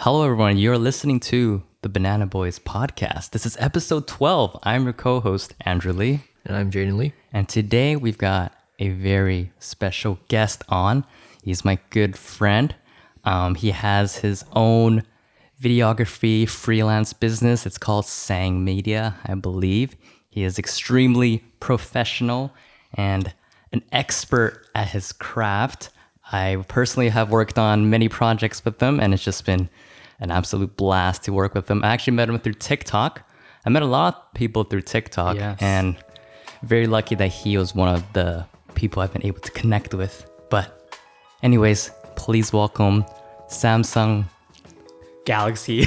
Hello, everyone. You're listening to the Banana Boys podcast. This is episode 12. I'm your co-host, Andrew Lee. And I'm Jayden Lee. And today we've got a very special guest on. He's my good friend. He has his own videography freelance business. It's called Sang Media, I believe. He is extremely professional and an expert at his craft. I personally have worked on many projects with them, and it's just been an absolute blast to work with them. I actually met him through TikTok. I met a lot of people through TikTok, and very lucky that he was one of the people I've been able to connect with. But anyways, please welcome Samson Galaxy.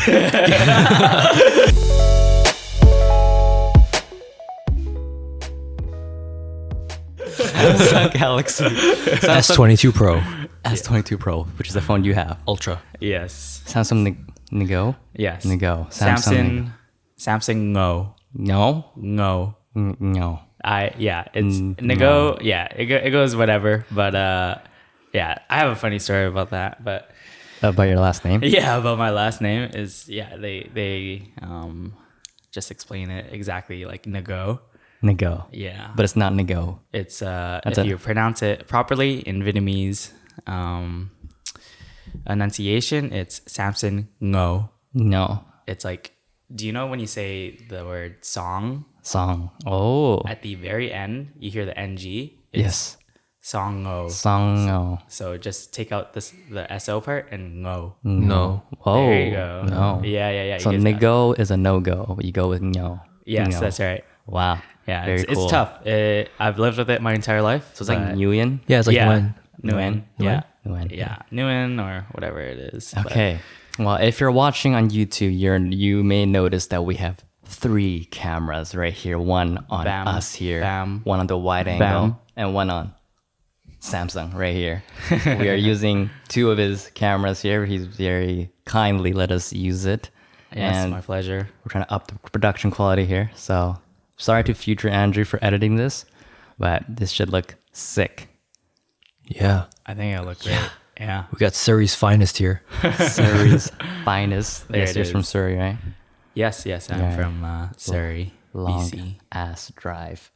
Samsung Galaxy S22 Pro. S22 Pro, which is the phone you have. Ultra. Yes. Samsung Ngo? Yes. Ngo. Samson Ngo. No? Ngo. No. It's Ngo. Yeah, it goes whatever. But I have a funny story about that. But About your last name? yeah, about my last name is they just explain it exactly like Ngo. Ngo. Yeah. But it's not Ngo. It's if you pronounce it properly in Vietnamese enunciation, it's Samson Ngo. No. It's like, do you know when you say the word song Song. Oh. at the very end, you hear the ng? Yes. Song Ngo. Song Ngo. So just take out the SO part and Ngo. No. Oh. There you go. No. Yeah. So you guys got it. Ngo is a no-go. You go with Ngo. Yes, Ngo. that's right. Wow. Yeah, Very it's cool. tough. I've lived with it my entire life. So it's like Nguyen? Yeah, it's like yeah, when. Nguyen. Yeah. Nguyen. Yeah, Nguyen or whatever it is. But Okay. Well, if you're watching on YouTube, you may notice that we have 3 cameras right here. One on Bam. us here, Bam. one on the wide angle, and one on Samsung right here. We are using 2 of his cameras here. He's very kindly let us use it. Yes, and my pleasure. we're trying to up the production quality here. So sorry to future Andrew for editing this, but this should look sick. Yeah. I think I look great. Yeah. We got Surrey's finest here. Surrey's finest. There Yes, it you're from is. Surrey, right? Yes, I'm Yeah. from Surrey, Long BC. ass drive.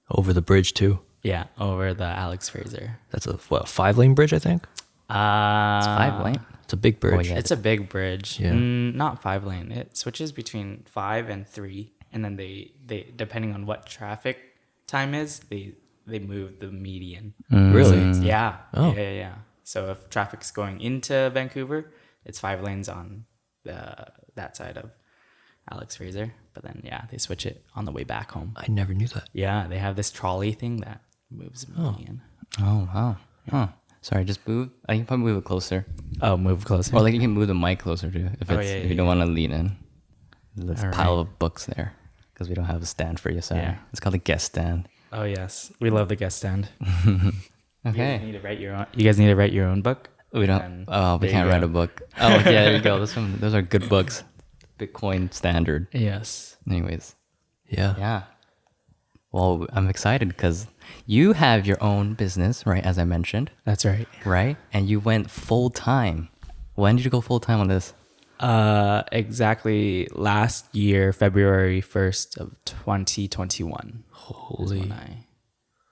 Over the bridge, too. Yeah, over the Alex Fraser. That's a 5-lane bridge, I think? It's 5 lane. It's a big bridge. yeah. It's a big bridge. Yeah. Not 5 lane. It switches between 5 and 3, and then they depending on what traffic time is, they move the median. Really? Yeah. Oh. Yeah. So if traffic's going into Vancouver, it's 5 lanes on that side of Alex Fraser. But then they switch it on the way back home. I never knew that. Yeah, they have this trolley thing that moves the median. Oh, wow. Huh. Sorry, just move. I can probably move it closer. Oh, move closer. Or like you can move the mic closer too if you don't want to lean in. There's a All pile right. of books there because we don't have a stand for you. Sorry. Yeah. It's called a guest stand. Oh yes, we love the guest stand. Okay. You guys need to write your own. You guys need to write your own book. We don't. And Oh, we there you can't write go. a book. Oh, yeah. There you go. Those are good books. Bitcoin standard. Yes. Anyways. Yeah. Yeah. Well, I'm excited because you have your own business, right? As I mentioned, That's right. right? And you went full time. When did you go full time on this? Exactly last year, February 1st of 2021. Holy. When I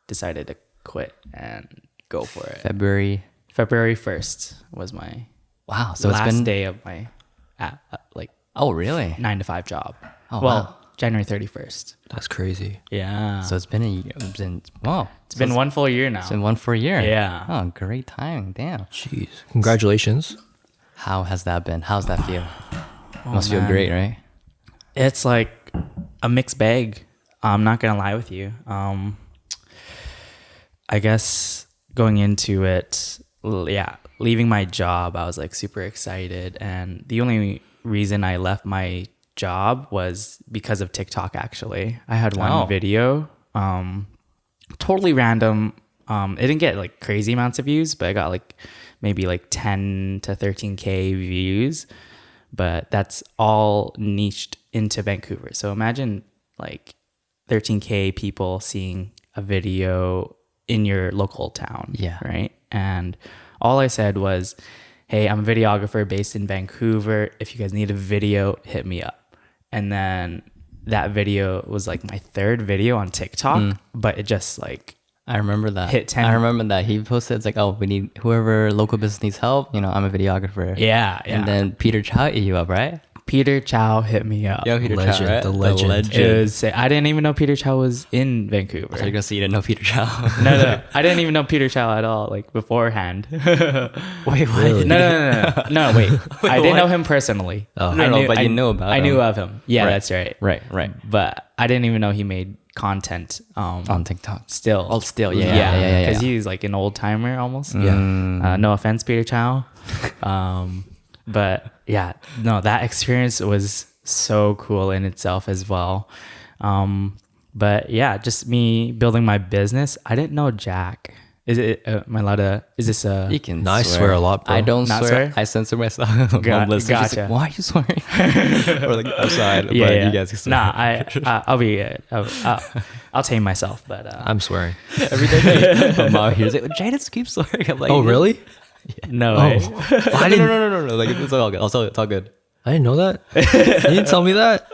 decided to quit and go for it. February. February 1st was my Wow. So last it's been. day of my Oh, really? 9 to 5 job. Oh, well, wow. January 31st. That's crazy. Yeah. So it's been a year. Wow. it's been 1 full year now. It's been one for a year. Yeah. Oh, great timing. Damn. Jeez. Congratulations. How has that been? How's that feel? Must man. feel great, right? It's like a mixed bag. I'm not gonna lie with you. I guess going into it, leaving my job, I was like super excited, and the only reason I left my job was because of TikTok. Actually, I had one video, totally random. It didn't get like crazy amounts of views, but I got like maybe like 10 to 13K views. But that's all niched into Vancouver. So imagine like 13K people seeing a video in your local town. Yeah. Right. And all I said was, hey, I'm a videographer based in Vancouver. If you guys need a video, hit me up. And then that video was like my third video on TikTok, but it just like I remember that. hit 10. I remember that he posted, it's like, oh, we need whoever local business needs help. You know, I'm a videographer. Yeah. And then Peter Chow hit you up, right? Peter Chow hit me up. Yo, Peter Legend, Chow, right? the legend. It was, I didn't even know Peter Chow was in Vancouver. So you're gonna say you didn't know Peter Chow? No. I didn't even know Peter Chow at all, like beforehand. Wait, what? Really? No, wait. I didn't know him personally. Oh. But you knew about I him. knew of him. Yeah, Right. that's right. Right. But I didn't even know he made content. On TikTok. Still. Oh, still, yeah. Because he's like an old timer almost. Yeah. No offense, Peter Chow. But yeah, no, that experience was so cool in itself as well. But yeah, just me building my business. I didn't know Jack. Is it? Am I allowed to? Is this a? You can No, I swear a lot, bro. I don't Not swear. swear? I censor myself. Mom listens, she's Gotcha. like, why are you swearing? Or like, I'm sorry, but Yeah. you guys can swear. Nah, I'll be. I'll tame myself. But I'm swearing. Every day my mom hears it. Jayden keeps swearing. I'm like, Oh, really? no way. I didn't. No. Like, it's all good. It's all good. I didn't know that. You didn't tell me that.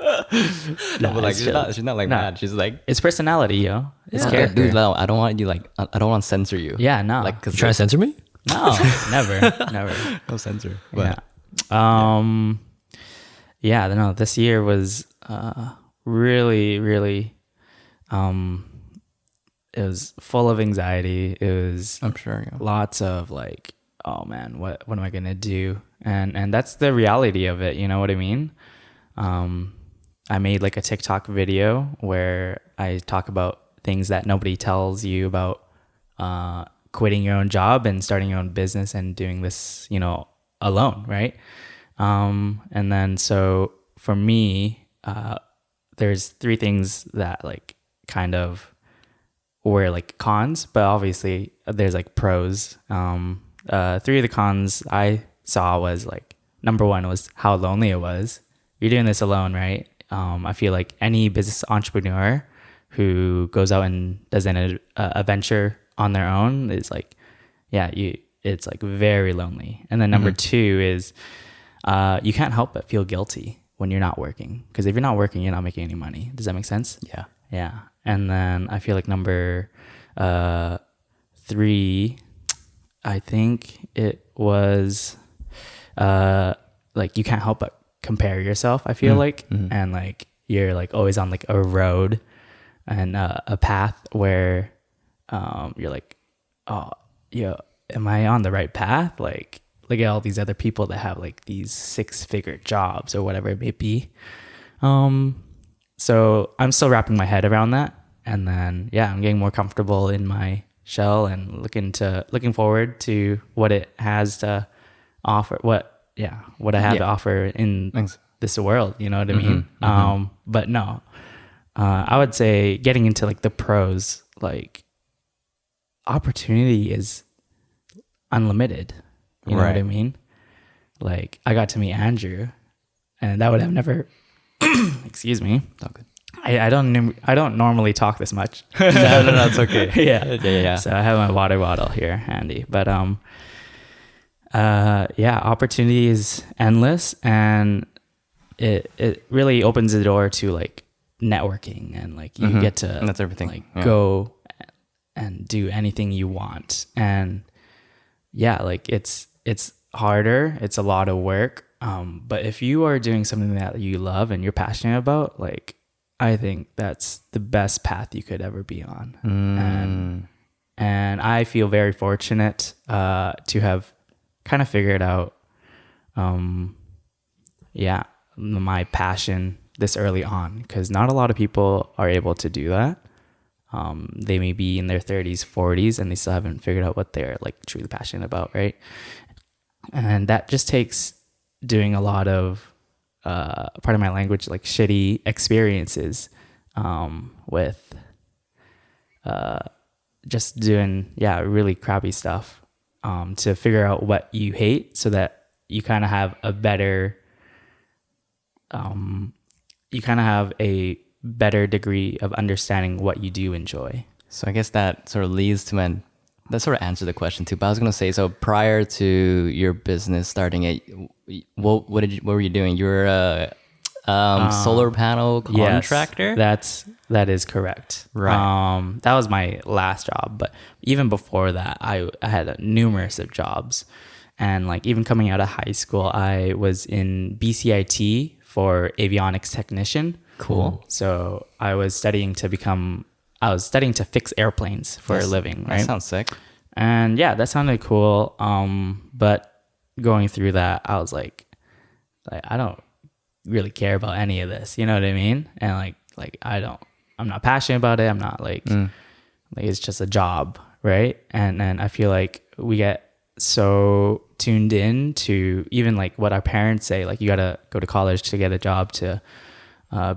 No, but like, it's she's not like Nah. mad. She's like, It's personality, yo. It's Yeah. character. dude, no, I don't want you like, I don't want to censor you. Yeah, no. Like, cause You trying to censor me? No, never. no censor. Yeah. But No, this year was really it was full of anxiety. It was I'm sure. Yeah. lots of like, oh man, what am I gonna do? And that's the reality of it, you know what I mean? I made like a TikTok video where I talk about things that nobody tells you about quitting your own job and starting your own business and doing this, you know, alone, right? And then so for me, there's three things that like kind of were like cons, but obviously there's like pros. Three of the cons I saw was like, number one was how lonely it was. You're doing this alone, right? I feel like any business entrepreneur who goes out and does a venture on their own is like, it's like very lonely. And then number two is you can't help but feel guilty when you're not working, because if you're not working, you're not making any money. Does that make sense? Yeah. And then I feel like number three, I think it was like you can't help but compare yourself, I feel like, and like you're like always on like a road and a path where you're like, oh yeah, am I on the right path? Like look at all these other people that have like these 6-figure jobs or whatever it may be. So I'm still wrapping my head around that, and then I'm getting more comfortable in my shell and looking forward to what it has to offer, what I have to offer in this world, you know what I mean? But no, I would say getting into like the pros, like opportunity is unlimited, you know what I mean? Like I got to meet Andrew, and that would have never excuse me. It's all good. I don't normally talk this much. No, it's okay. Yeah. So I have my water bottle here handy, but opportunity is endless, and it really opens the door to like networking, and like you get to And that's everything. like go and do anything you want. And like it's harder, it's a lot of work, but if you are doing something that you love and you're passionate about, like I think that's the best path you could ever be on. And I feel very fortunate to have kind of figured out my passion this early on, because not a lot of people are able to do that. They may be in their 30s, 40s, and they still haven't figured out what they're like truly passionate about, right? And that just takes doing a lot of part of my language, like shitty experiences with just doing really crappy stuff to figure out what you hate, so that you kind of have a better degree of understanding what you do enjoy. So I guess that sort of leads to my that sort of answered the question too. But I was gonna say, so prior to your business starting it, what were you doing? You were a solar panel contractor. Yes, that is correct. Right. That was my last job, but even before that, I had numerous of jobs, and like even coming out of high school, I was in BCIT for avionics technician. Cool. So I was studying to fix airplanes for a living, right? That sounds sick. And yeah, that sounded cool. But going through that, I was like I don't really care about any of this. You know what I mean? And like I'm not passionate about it. I'm not like it's just a job, right? And I feel like we get so tuned in to even like what our parents say, like you gotta go to college to get a job to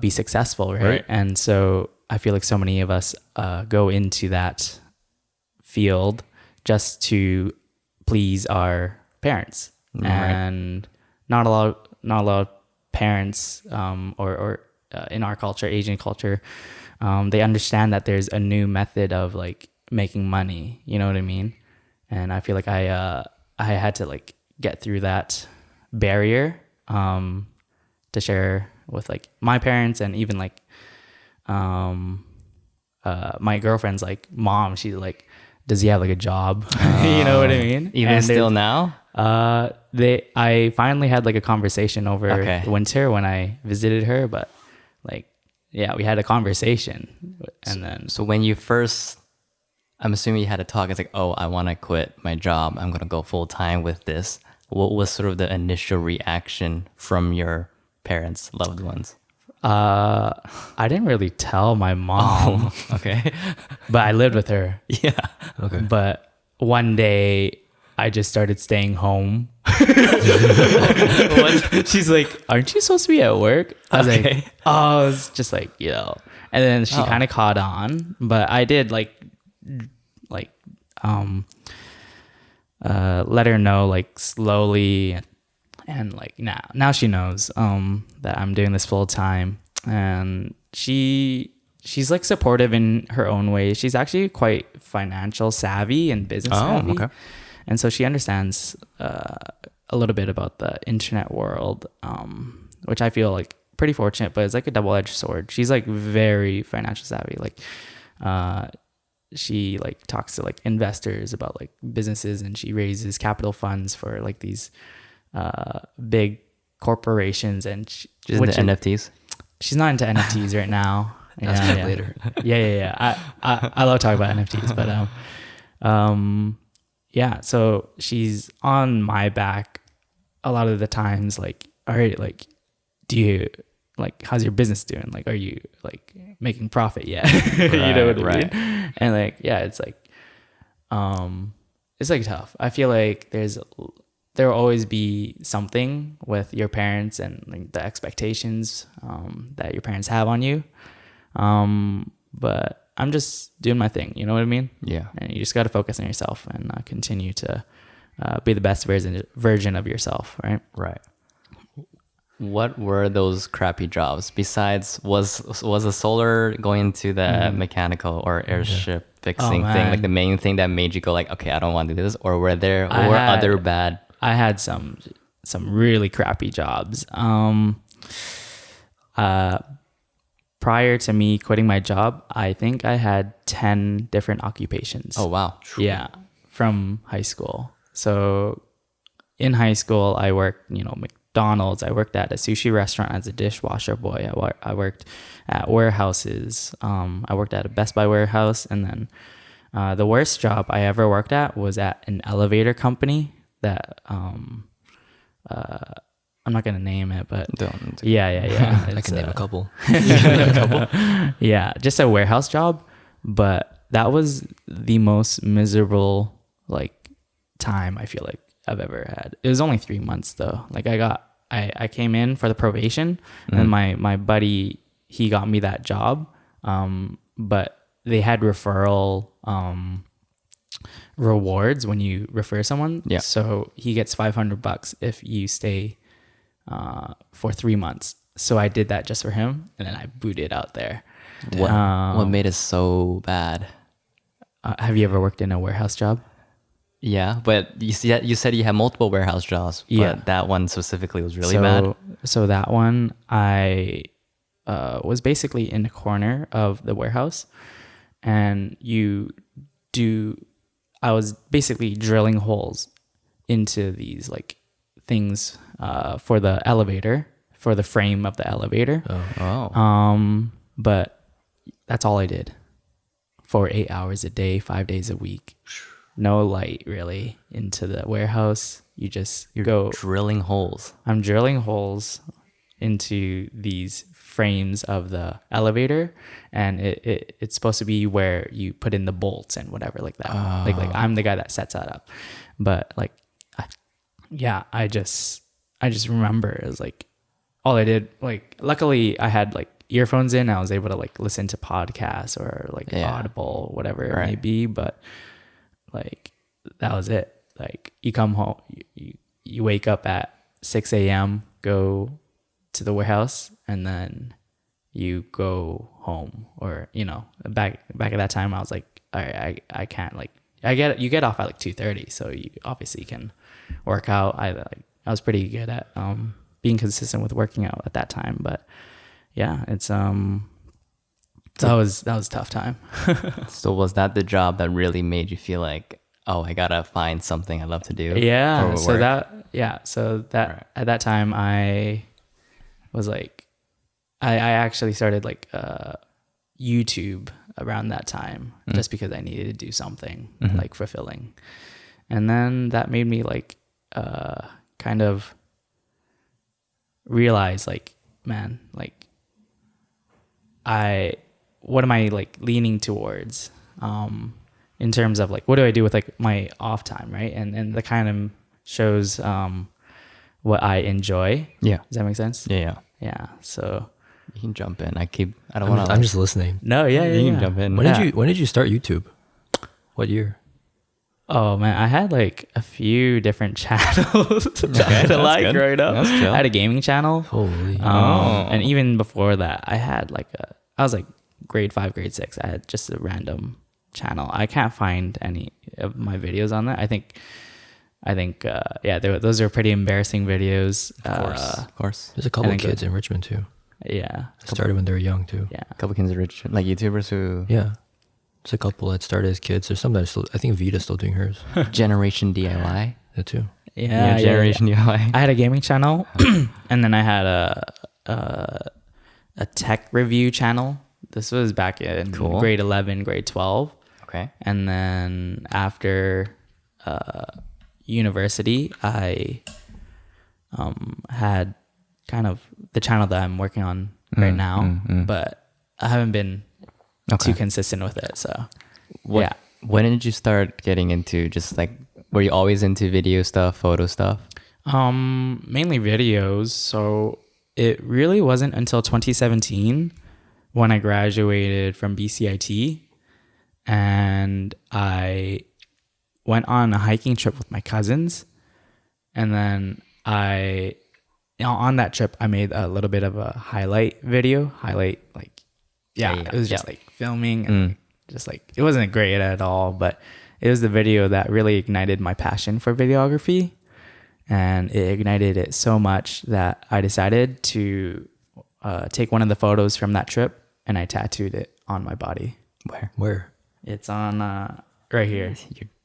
be successful, right? And so I feel like so many of us go into that field just to please our parents, and not a lot of parents or in our culture, Asian culture, they understand that there's a new method of like making money. You know what I mean? And I feel like I had to like get through that barrier to share with like my parents, and even like my girlfriend's like mom. She's like, does he have like a job? You know what I mean? Even And still now? I finally had like a conversation over Okay. the winter when I visited her, but like, yeah, we had a conversation, and then So when you first, I'm assuming you had a talk. It's like, oh, I want to quit my job. I'm gonna go full time with this. What was sort of the initial reaction from your parents, loved ones? I didn't really tell my mom, Okay. but I lived with her. Yeah. Okay. But one day I just started staying home. She's like, aren't you supposed to be at work? I was Okay. like, oh, I was just like, and then she kind of caught on, but I did like let her know like slowly, and like now she knows that I'm doing this full time, and she's like supportive in her own way. She's actually quite financial savvy and business savvy. Okay. And so she understands a little bit about the internet world, which I feel like pretty fortunate, but it's like a double-edged sword. She's like very financial savvy. Like she like talks to like investors about like businesses, and she raises capital funds for like these big corporations, and She's into NFTs. she's not into NFTs right now. That's yeah, later. Yeah. I love talking about NFTs, but yeah. So she's on my back a lot of the times. Like, all right, like, do you like, how's your business doing? Like, are you like making profit yet? You know what I mean? And like, yeah, it's like tough. I feel like there will always be something with your parents and like the expectations that your parents have on you. But I'm just doing my thing. You know what I mean? Yeah. And you just got to focus on yourself and continue to be the best version of yourself, right? Right. What were those crappy jobs besides was a solar going into the mechanical or airship fixing thing like the main thing that made you go like, okay, I don't want to do this, or were there other bad? I had some really crappy jobs. Prior to me quitting my job, I think I had 10 different occupations. Oh wow. Yeah, from high school. So in high school, I worked, McDonald's. I worked at a sushi restaurant as a dishwasher boy. I worked at warehouses. I worked at a Best Buy warehouse. And then the worst job I ever worked at was at an elevator company that I'm not going to name it, but Don't. yeah. I can name a couple. Yeah, just a warehouse job. But that was the most miserable like time I feel like I've ever had. It was only 3 months though. Like I came in for the probation, and my buddy, he got me that job. But they had referral rewards when you refer someone. Yeah. So he gets $500 if you stay for 3 months. So I did that just for him, and then I booted out there. What made it so bad? Have you ever worked in a warehouse job? Yeah, but you said you had multiple warehouse jobs, but Yeah. that one specifically was really bad. So that one, I was basically in the corner of the warehouse, and I was basically drilling holes into these like things for the elevator, for the frame of the elevator. Oh. But that's all I did for 8 hours a day, 5 days a week. No light really into the warehouse. You're go drilling holes. I'm drilling holes into these frames of the elevator, and it's supposed to be where you put in the bolts and whatever like that. Like I'm the guy that sets that up. But like I just remember it was like all I did, like luckily I had like earphones in. I was able to like listen to podcasts or like Audible, whatever it may be, but like that was it. Like you come home, you wake up at 6 a.m., go to the warehouse, and then you go home. Or back at that time I was like, all right, I can't, like you get off at like 2:30, so you obviously can work out. I was pretty good at being consistent with working out at that time. But yeah, it's that was a tough time. So was that the job that really made you feel like, oh, I gotta find something I love to do? Yeah. or So work? that Right. at that time I was like, I actually started like YouTube around that time, just because I needed to do something like fulfilling. And then that made me like kind of realize like, man, like what am I like leaning towards in terms of like, what do I do with like my off time, right? And that kind of shows what I enjoy. Yeah. Does that make sense? Yeah. Yeah. So You can jump in. I don't want to. I'm just listening. no, yeah. You can jump in. When did you start YouTube? What year? Oh man, I had like a few different channels Okay, that I that's like good. growing up. That's chill. I had a gaming channel. Holy. And even before that, I had like I was like grade 5, grade 6. I had just a random channel. I can't find any of my videos on that. I think those are pretty embarrassing videos. Of course. There's a couple I of think kids in Richmond too. Yeah. Started when they were young too. Yeah. A couple kids are rich, like YouTubers who Yeah. There's a couple that started as kids. There's some that are still, I think Vita's still doing hers. Generation DIY. That too. Yeah. Generation DIY. I had a gaming channel, and then I had a tech review channel. This was back in grade 11, grade 12. Okay. And then after university, I had kind of the channel that I'm working on right now, but I haven't been too consistent with it. So yeah. When did you start getting into just like, were you always into video stuff, photo stuff? Mainly videos. So it really wasn't until 2017 when I graduated from BCIT, and I went on a hiking trip with my cousins. And then on that trip, I made a little bit of a highlight video. It was just like filming and just like, it wasn't great at all, but it was the video that really ignited my passion for videography. And it ignited it so much that I decided to take one of the photos from that trip, and I tattooed it on my body. Where? It's on right here.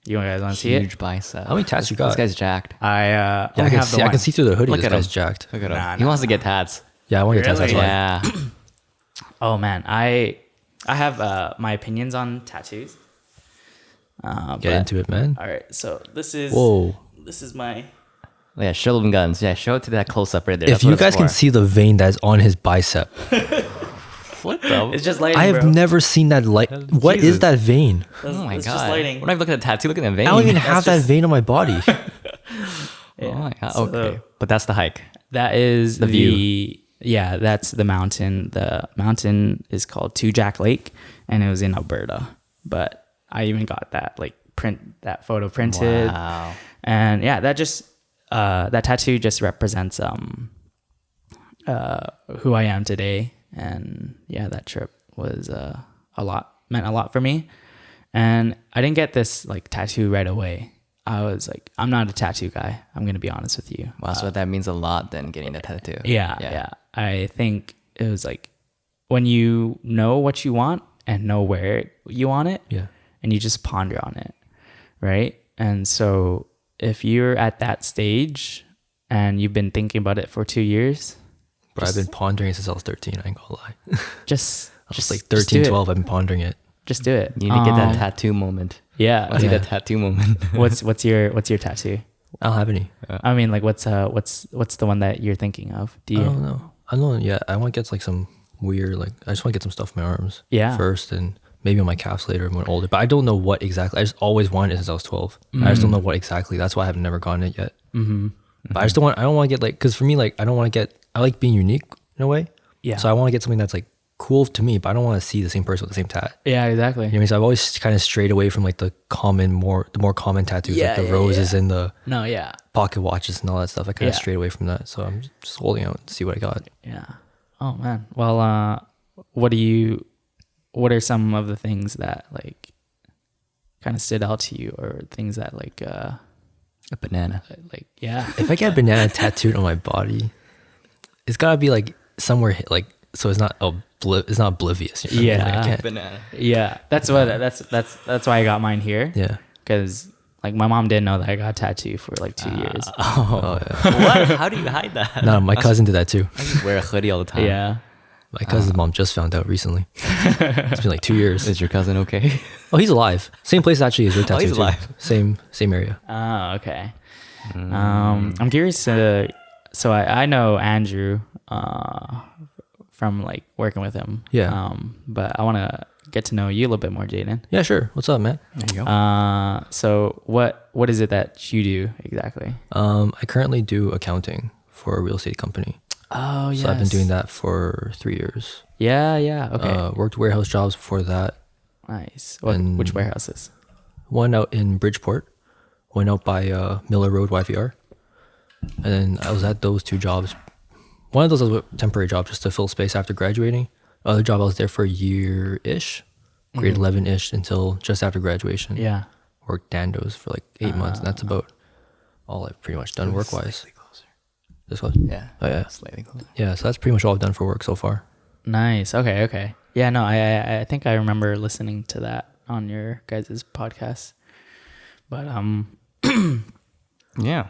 You guys want to see it? Huge bicep. How many tats you got? This guy's jacked. I I can see through the hoodie. Look This at guy's him. jacked. Look at him. Nah, He wants to get tats. Yeah, I want to get tats. Really? That's why. Yeah. Oh man, I have my opinions on tattoos. Get into it, man. All right, so this is Whoa. my. Yeah, show them guns. Yeah, show it to that close up right there. If That's what you it's guys can for. see the vein that's on his bicep, What the? It's just lighting. I have bro. never seen that light. What is Jesus. that vein? Oh my It's god. just lighting. We're not even looking at the tattoo. Look at the vein. I don't even That's have that just- vein on my body. Oh my god. So- Okay, but that's the hike. That is The view. Yeah, that's the mountain. The mountain is called Two Jack Lake, and it was in Alberta. But I even got that that photo printed. Wow. And yeah, that tattoo just represents who I am today. And yeah, that trip was meant a lot for me. And I didn't get this like tattoo right away. I was like, I'm not a tattoo guy. I'm going to be honest with you. Wow, so that means a lot then, getting the tattoo. Yeah. I think it was like when you know what you want and know where you want it, and you just ponder on it, right? And so if you're at that stage and you've been thinking about it for 2 years, But I've been pondering it since I was 13. I ain't gonna lie. just like 13, 12. I've been pondering it. Just do it. You need to get that tattoo moment. Yeah. I see that tattoo moment. What's your tattoo? I don't have any. I mean, like, what's the one that you're thinking of? Do you? I don't know. I don't know yet. I want to get like some weird, like, I just want to get some stuff on my arms. Yeah. First, and maybe on my calves later when I'm older. But I don't know what exactly. I just always wanted it since I was 12. I just don't know what exactly. That's why I have never gotten it yet. But I just don't want. I don't want to get like, because for me, like, I don't want to get. I like being unique in a way. Yeah. So I want to get something that's like cool to me, but I don't want to see the same person with the same tat. Yeah, exactly. You know what I mean? So I've always kind of strayed away from like the more common tattoos, like the roses and the pocket watches and all that stuff. I kind of strayed away from that. So I'm just holding out to see what I got. Yeah. Oh man. Well, what are some of the things that like kind of stood out to you, or things that like A banana. like yeah. If I get a banana tattooed on my body, it's gotta be like somewhere like, so it's not oblivious. You know? Yeah. Like, I can't. Banana. Yeah, that's why I got mine here. Yeah. Because like my mom didn't know that I got a tattoo for like 2 years. Oh yeah. What? How do you hide that? No, my cousin did that too. I just wear a hoodie all the time. Yeah. My cousin's mom just found out recently. It's been like 2 years. Is your cousin okay? Oh, he's alive. Same place actually as your tattoo. he's too. alive. Same area. Oh, okay. I'm curious to. So I know Andrew from like working with him. Yeah. But I want to get to know you a little bit more, Jayden. Yeah, sure. What's up, man? There you go. So what is it that you do exactly? I currently do accounting for a real estate company. Oh, yes. So I've been doing that for 3 years. Yeah. Okay. Worked warehouse jobs before that. Nice. and- Which warehouses? One out in Bridgeport, one out by Miller Road, YVR. And then I was at those two jobs. One of those was a temporary job just to fill space after graduating. Other job I was there for a year-ish, grade 11-ish until just after graduation. Yeah. Worked Dandos for like 8 months, and that's about all I've pretty much done work-wise. Slightly closer. This one? Yeah. Oh, yeah. Slightly closer. Yeah, so that's pretty much all I've done for work so far. Nice. Okay. Yeah, no, I think I remember listening to that on your guys' podcast. But Yeah.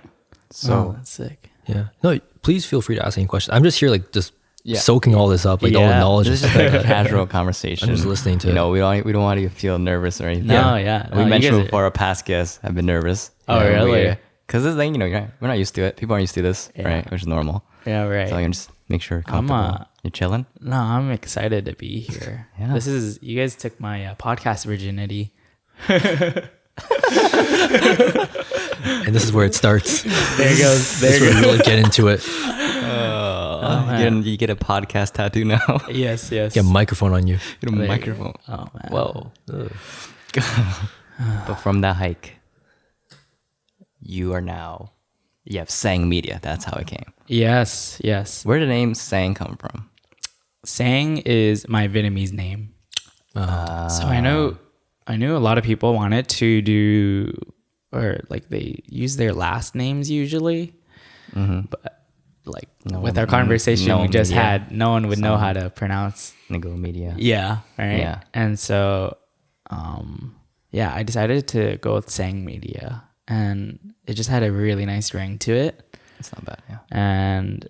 So that's sick. Yeah. No, please feel free to ask any questions. I'm just here like just Yeah. soaking all this up, like all the knowledge. This and is stuff like a like that. casual conversation. I'm just listening to You it. know, we don't want you to feel nervous or anything. No, yeah. We No, mentioned you guys before our past guests have been nervous. Oh, really? Because this thing, we're not used to it. People aren't used to this, Yeah. right? Which is normal. Yeah, right. So you can just make sure you're I'm, comfortable. You're chilling. No, I'm excited to be here. Yeah. You guys took my podcast virginity. And this is where it starts. There goes. This is where we really get into it. You get a podcast tattoo now. Yes. Get a microphone on you. Get a There you microphone. Oh man. Whoa. But from that hike, you have Sang Media. That's how it came. Yes. Where did the name Sang come from? Sang is my Vietnamese name. So I knew a lot of people wanted to do, or like they use their last names usually, but like with our conversation we just had, no one would know how to pronounce Ngo Media. Yeah. Right. Yeah. And so, I decided to go with Sang Media, and it just had a really nice ring to it. It's not bad. Yeah. And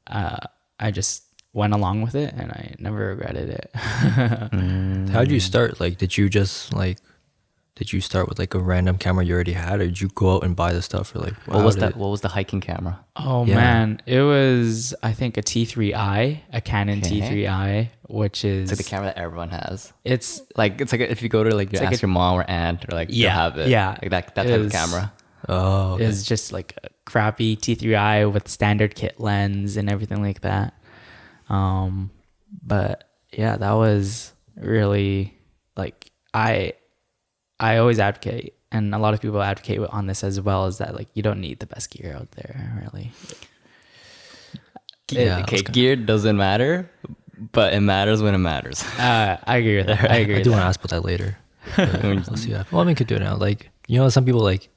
I just went along with it, and I never regretted it. How did you start? Like, did you start with like a random camera you already had, or did you go out and buy the stuff? Or like, What was the hiking camera? Oh Yeah. man, it was I think a T3i, a Canon Okay. T3i, which is It's like the camera that everyone has. it's Like it's like if you go to like, like ask your mom or aunt or like they'll have it. yeah. Like that type Is- of camera. Oh, okay. is just like a crappy T3i with standard kit lens and everything like that. But yeah, that was really like I always advocate, and a lot of people advocate on this as well, is that like you don't need the best gear out there really. Yeah, Okay, gear doesn't matter, but it matters when it matters. I agree with that. I agree. I with do that. want to ask about that later. Let's see that. Well, I mean, could do it now. Like, you know, some people like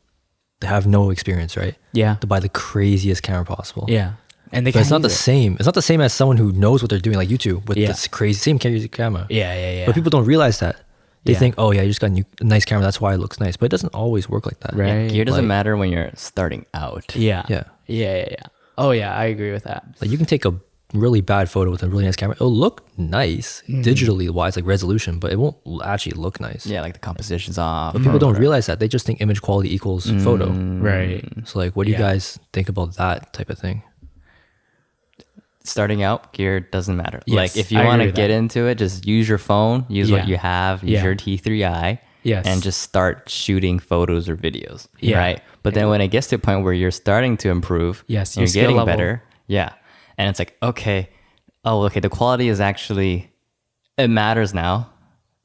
they have no experience, right? Yeah. To buy the craziest camera possible. Yeah. And they But it's can't not the use it. same. It's not the same as someone who knows what they're doing, like YouTube, with Yeah. this crazy same crazy camera. Yeah. But people don't realize that. They Yeah. think, oh yeah, you just got a nice camera, that's why it looks nice. But it doesn't always work like that. Right. Yeah, gear doesn't Like- matter when you're starting out. Yeah. Yeah. Oh yeah, I agree with that. Like you can take a really bad photo with a really nice camera. It'll look nice digitally wise, like resolution, but it won't actually look nice. Yeah, like the composition's off. But people don't realize that. They just think image quality equals photo. Right. So like, what do you Yeah. guys think about that type of thing? Starting out, gear doesn't matter. Yes, Like if you I want agree to with get that. into it, just use your phone, use what Yeah. you have, use Yeah. your T3i, Yes. and just start shooting photos or videos. Yeah. Right. But then when it gets to a point where you're starting to improve, Yes, you're your skill getting level. better. Yeah. And it's like, okay, the quality is actually, it matters now.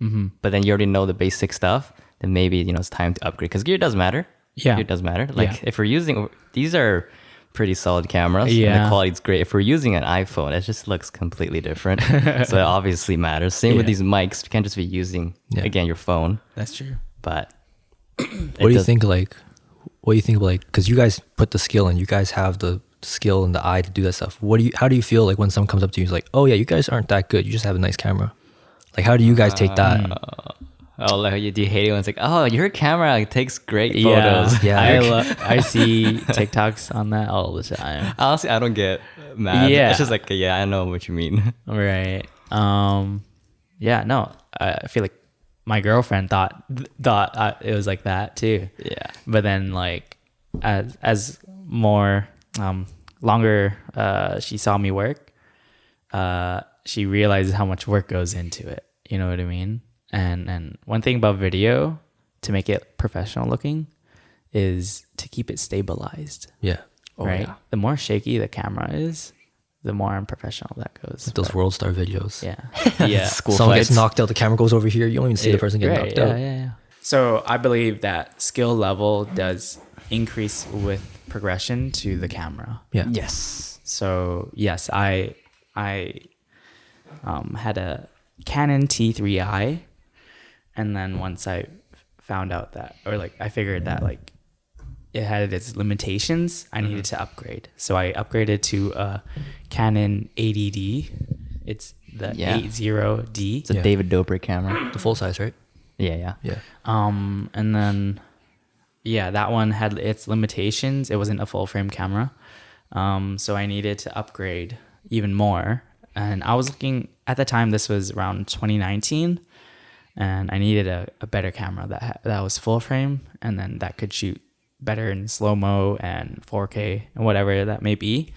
Mm-hmm. But then you already know the basic stuff. Then maybe, you know, it's time to upgrade because gear does matter. Yeah. Gear does matter. Like Yeah. if we're using, these are pretty solid cameras. And Yeah. the quality's great. If we're using an iPhone, it just looks completely different. So it obviously matters. Same with Yeah. these mics. You can't just be using, Yeah. again, your phone. That's true. But What do you think? Like, what do you think of like? Because you guys put the skill in. You guys have the skill and the eye to do that stuff. How do you feel like when someone comes up to you and is like, oh yeah, you guys aren't that good. You just have a nice camera. Like, how do you guys take that? Oh, like do you hate it when it's like, oh, your camera takes great photos? Yeah. I see TikToks on that all the time. Honestly, I don't get mad. Yeah. It's just like, yeah, I know what you mean. Right. Yeah. No. I feel like my girlfriend thought it was like that too. Yeah. But then like as more longer she saw me work, she realizes how much work goes into it. You know what I mean? And one thing about video to make it professional looking is to keep it stabilized. Yeah. Right? yeah. The more shaky the camera is, the more unprofessional that goes. Those world star videos. Yeah. Yeah. School Someone fights. gets knocked out. The camera goes over here. You don't even see the person get knocked out. Yeah. So I believe that skill level does increase with progression to the camera. Yeah. Yes. So yes, I had a Canon T3i, and then once I found out that, or like I figured that like it had its limitations, I needed to upgrade. So I upgraded to a Canon 80D. It's the Yeah. 80D. It's a David Dobrik camera. The full size, right? Yeah. Yeah. And then yeah, that one had its limitations. It wasn't a full frame camera. So I needed to upgrade even more. And I was looking at the time, this was around 2019, and I needed a better camera that was full frame and then that could shoot better in slow-mo and 4K and whatever that may be.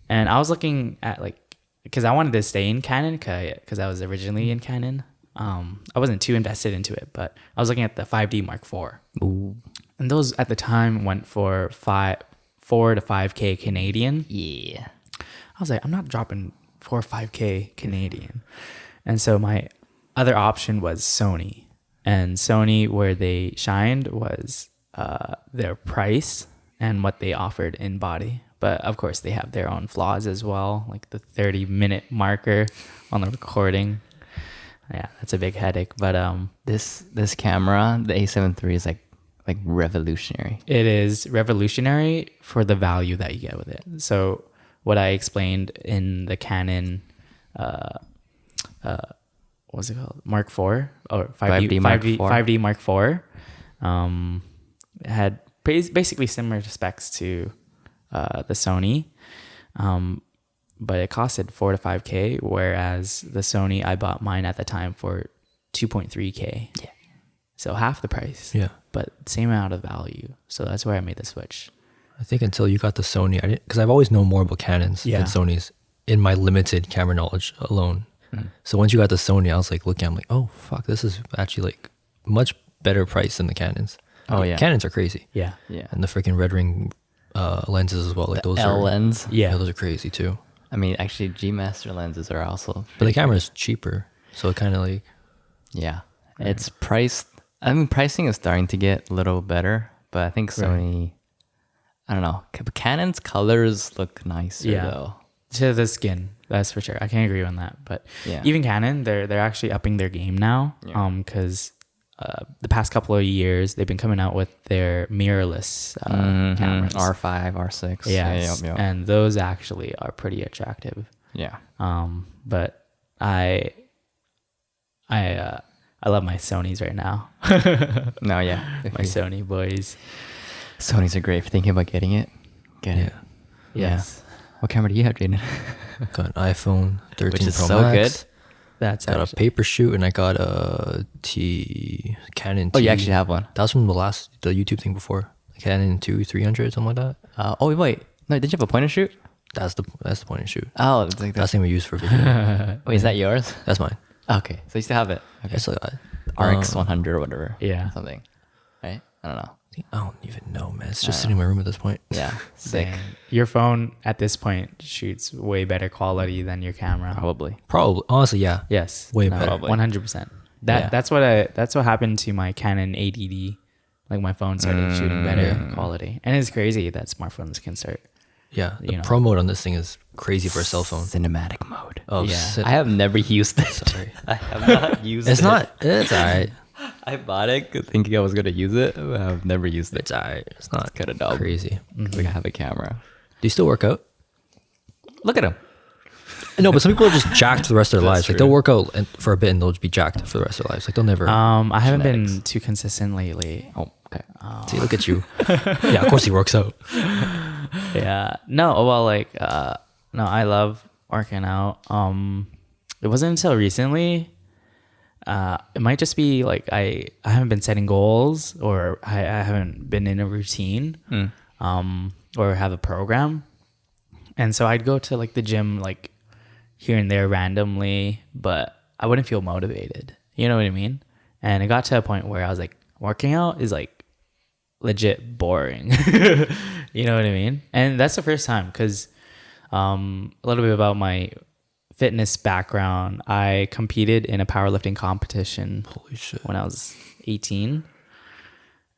And I was looking at like, because I wanted to stay in Canon because I was originally in Canon. I wasn't too invested into it, but I was looking at the 5D Mark IV. Ooh. And those at the time went for 4 to 5K Canadian. Yeah. I was like, I'm not dropping 4 or 5K Canadian. And so my other option was Sony. And Sony, where they shined was their price and what they offered in body. But of course, they have their own flaws as well, like the 30-minute marker on the recording. Yeah, that's a big headache. But This camera, the A7 III, is like revolutionary. it is revolutionary for the value that you get with it. So what I explained in the Canon, what's it called? Mark IV or 5D Mark IV. 5D Mark IV, had basically similar specs to the Sony, but it costed 4 to 5K, whereas the Sony, I bought mine at the time for 2.3K. Yeah. So half the price. Yeah. But same amount of value. So that's where I made the switch. I think until you got the Sony, I didn't, because I've always known more about Canons Yeah. than Sonys in my limited camera knowledge alone. So once you got the Sony, I was like looking, I'm like, oh fuck, this is actually like much better price than the Canons. Oh, yeah. Canons are crazy. Yeah. Yeah. And the freaking red ring lenses as well. Like those L are lens. Yeah. those are crazy too. I mean, actually, G Master lenses are also. But the camera is cheaper, so it kind of like Yeah. It's priced. I mean, pricing is starting to get a little better, but I think Sony. I don't know. Canon's colors look nicer Yeah. though. To the skin, that's for sure. I can't agree on that. But Yeah. even Canon, they're actually upping their game now. Yeah. Because the past couple of years, they've been coming out with their mirrorless cameras. R5, R6. Yes, and those actually are pretty attractive. Yeah. But I love my Sonys right now. No, yeah. My Sony boys. Sonys are great. If you're thinking about getting it, get it. Yes. What camera do you have, Jayden? Got an iPhone 13 Which is Pro so Max. good. That's Got a actually, paper shoot, and I got a Canon T. Oh, you actually have one. That was from the YouTube thing before. Canon 300, something like that. Oh, wait. No, didn't you have a point and shoot? That's the point and shoot. Oh, it's like That's the thing we use for video. Wait, is that yours? That's mine. Okay, so you still have it. Okay. I still got it. RX 100 or whatever. Yeah. Something. Right? I don't know. I don't even know, man. It's just sitting in my room at this point. Yeah. Sick. dang. Your phone at this point shoots way better quality than your camera. Probably. Probably. Honestly, yeah. Yes. Way better. 100%. Yeah. That's what happened to my Canon 80D. Like my phone started shooting better quality. And it's crazy that smartphones can start. Yeah. The You know. pro mode on this thing is crazy for a cell phone. Cinematic mode. Oh, Yeah. I have never used it. Sorry. I have not used it. It's not. It's alright. I bought it thinking I was going to use it, but I've never used it. It's alright. It's not Kind of dumb. crazy. Like I have a camera. Do you still work out? Look at him. No, but some people are just jacked for the rest of their lives. true. Like they'll work out for a bit and they'll just be jacked for the rest of their lives. Like they'll never. I haven't Genetics. been too consistent lately. Oh, okay. See, look at you. Yeah, of course he works out. Yeah. No, well, like, no, I love working out. It wasn't until recently. It might just be like I haven't been setting goals, or I haven't been in a routine, or have a program. And so I'd go to like the gym like here and there randomly, but I wouldn't feel motivated. You know what I mean? And it got to a point where I was like, working out is like legit boring. You know what I mean? And that's the first time, because a little bit about my fitness background. I competed in a powerlifting competition Holy shit. when I was 18,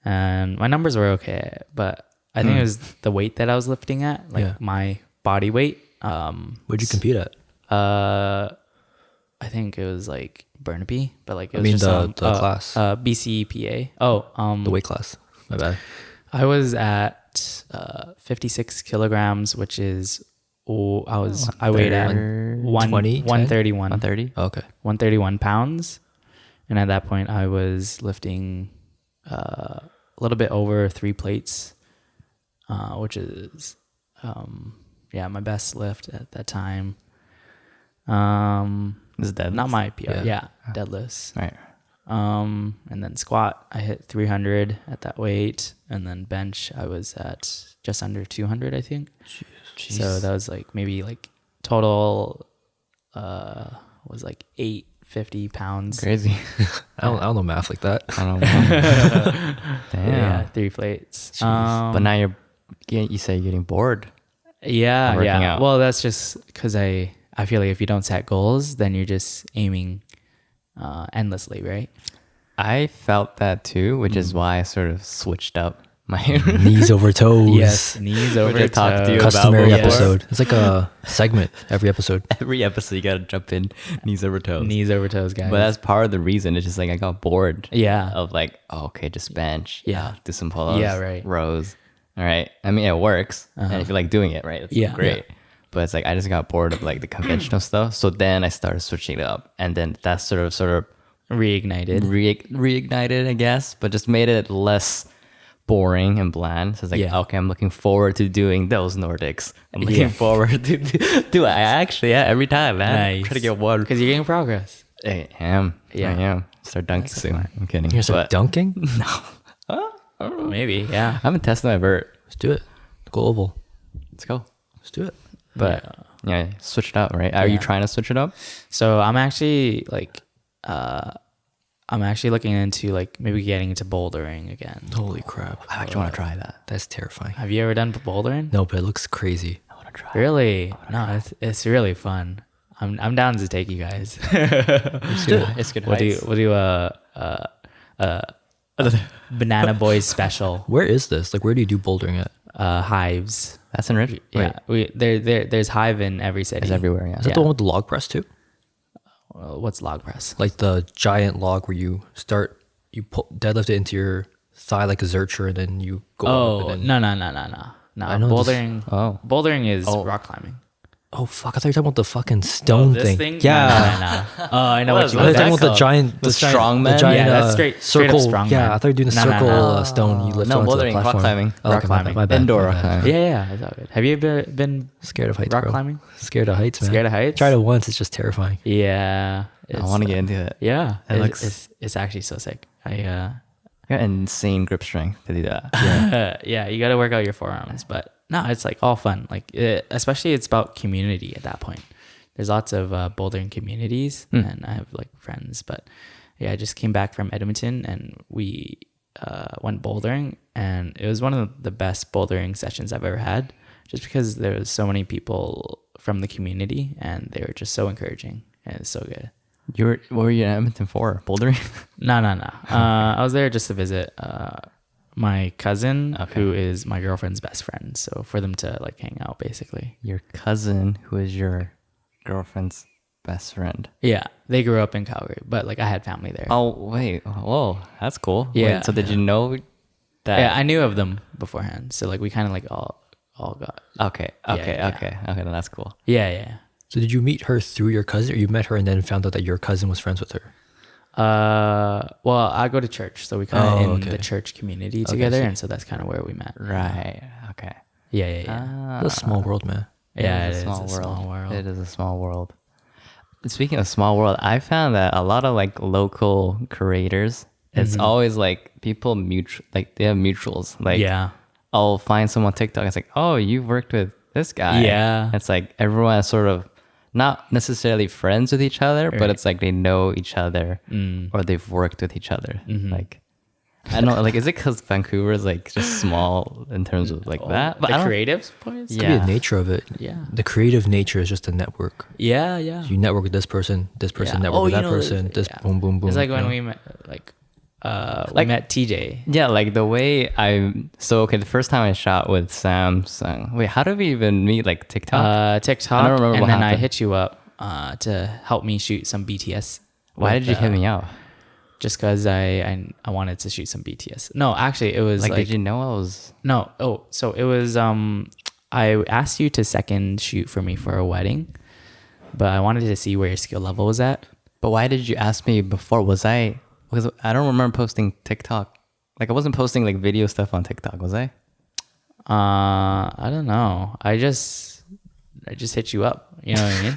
and my numbers were okay, but I think it was the weight that I was lifting at, like Yeah. my body weight. Where'd you compete at? I think it was like Burnaby, but like it I was mean just the class. BCPA. Oh, The weight class. My bad. I was at 56 kilograms, which is I weighed at 120, 131. 130? Oh, okay. 131 pounds, and at that point I was lifting a little bit over 3 plates, which is my best lift at that time. This is dead. Not my PR. Yeah. Yeah, deadlifts. Right. And then squat, I hit 300 at that weight, and then bench I was at just under 200, I think. So that was like maybe like total was like 850 pounds. Crazy. I don't know math like that. I don't know. Damn. Yeah, 3 plates. But now you say you're getting bored. Yeah, working yeah. out. Well, that's just because I feel like if you don't set goals, then you're just aiming endlessly, right? I felt that too, which is why I sort of switched up my Knees over toes. Knees over I talked to you toes. about Customary before. episode. It's like a segment every episode. Every episode you gotta jump in knees over toes. Knees over toes, guys. But that's part of the reason. It's just like I got bored. Yeah. Of like, oh, okay, just bench. Yeah. Do some pull-ups. Yeah, right. Rows. All right. I mean, it works, and if you like doing it, right, it's Yeah. great. But it's like I just got bored of like the conventional stuff. So then I started switching it up, and then that sort of Reignited. reignited, I guess, but just made it less boring and bland. So it's like, Yeah. okay, I'm looking forward to doing those Nordics. I'm looking forward to do it. I actually, every time, man. Nice. Try to get one. Because you're getting progress. I am. Yeah. I am. Start dunking soon. I'm kidding. You're start But dunking? Maybe, yeah. I haven't tested my vert. Let's do it. Go oval. Let's go. Let's do it. But yeah, switch it up, right? Are you trying to switch it up? So I'm actually like, looking into like maybe getting into bouldering again. Holy crap. I actually want to try that. That's terrifying. Have you ever done bouldering? No, but it looks crazy. I want to try. Really? No, it's really fun. I'm down to take you guys. It's good. It's good. We'll do a Banana Boys special. Where is this? Like, where do you do bouldering at? Hives. That's in Rich. Yeah, there's Hive in every city. It's everywhere. Yeah. Is that the one with the log press too? What's log press? Like the giant log where you start deadlift it into your thigh like a zercher, and then you go up. Oh, And then, no. I know Bouldering. Oh. Bouldering is rock climbing. oh fuck! I thought you were talking about the fucking stone This thing. thing? Yeah. No. Oh, I know What what is you I thought mean. you were talking about the called? giant, The strongman? the giant, Yeah, that's straight up circle. strongman. Yeah, I thought you were doing the No, no, circle no. stone you lift No, onto the bouldering, rock platform. climbing. Oh, Rock okay, climbing. My bad. Indoor my rock bad. climbing. Yeah, it's all good. Have you ever been Scared of heights, rock bro. climbing? Scared of heights, man. Scared of heights? Tried it once. It's just terrifying. Yeah. I want to get into it. Yeah. It looks- It's actually so sick. I got insane grip strength to do that. Yeah, you got to work out your forearms, but no, it's like all fun. Like especially it's about community at that point. There's lots of bouldering communities, and I have like friends. But yeah, I just came back from Edmonton, and we went bouldering, and it was one of the best bouldering sessions I've ever had, just because there was so many people from the community, and they were just so encouraging, and it's so good. What were you in Edmonton for? Bouldering? No. I was there just to visit my cousin, Okay. who is my girlfriend's best friend. So for them to like hang out, basically. Your cousin, who is your girlfriend's best friend. Yeah, they grew up in Calgary, but like I had family there. Oh, wait. Whoa, that's cool. Yeah. Wait, so did you know that? Yeah, I knew of them beforehand. So like we kind of like all got. Okay, Yeah. then that's cool. Yeah. So did you meet her through your cousin, or you met her and then found out that your cousin was friends with her? Well, I go to church, so we kind of Oh, in okay. the church community together, see. and so that's kind of where we met. Right. Okay. Yeah. It's a small world, man. Yeah, It is it is a small world. It is a small world. Speaking of small world, I found that a lot of like local creators, it's always like people like they have mutuals. Like Yeah. I'll find someone on TikTok. It's like, oh, you've worked with this guy. Yeah. It's like everyone is sort of not necessarily friends with each other, but Right. it's like they know each other or they've worked with each other. Like, I don't know, like, is it because Vancouver is like just small in terms of like that? But The I don't- creatives points. Yeah. Could be the nature of it. Yeah. The creative nature is just a network. Yeah. You network with this person Yeah. network with you that know, person, this yeah. boom, boom, boom. It's like you when know? we met, we Like- met TJ. Yeah, like the way the first time I shot with Samson. Wait, how did we even meet? Like TikTok? TikTok, I don't remember and what then I happened. hit you up to help me shoot some BTS. Why with, did you hit me out? Just because I wanted to shoot some BTS. No, actually, it was Like, like, did you know I was? no. Oh, so it was I asked you to second shoot for me for a wedding, but I wanted to see where your skill level was at. But why did you ask me before? Because I don't remember posting TikTok. Like I wasn't posting like video stuff on TikTok, was I? I don't know. I just hit you up. You know what I mean?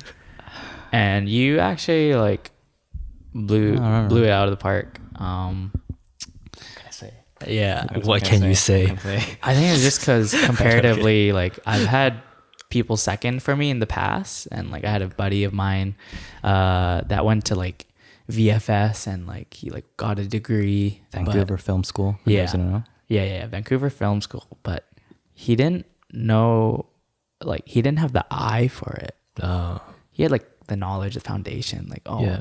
And you actually like blew it out of the park. Yeah. What can you say? I think it's just because comparatively, like I've had people second for me in the past, and like I had a buddy of mine that went to like VFS and like he like got a degree. Vancouver Film School. for Yeah. those who don't know. Yeah, Vancouver Film School, but he didn't know, like he didn't have the eye for it. He had like the knowledge, the foundation, like Yeah.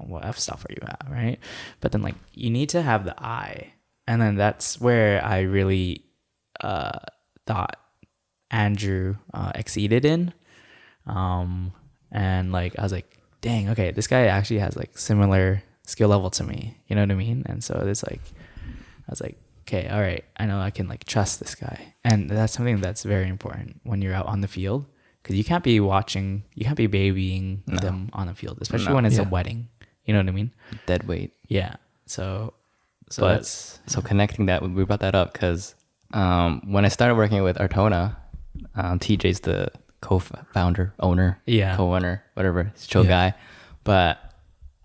what F stuff are you at, right? But then like you need to have the eye, and then that's where I really thought Andrew exceeded in, and like I was like, dang, okay, this guy actually has like similar skill level to me, you know what I mean? And so it's like I was like, okay, all right, I know I can like trust this guy, and that's something that's very important when you're out on the field, because you can't be babying them on the field, especially when it's a wedding. You know what I mean? Dead weight. Yeah. So But that's so connecting that, we brought that up because when I started working with Artona, TJ's the co-founder, owner, Yeah. co-owner, whatever, he's a chill guy. But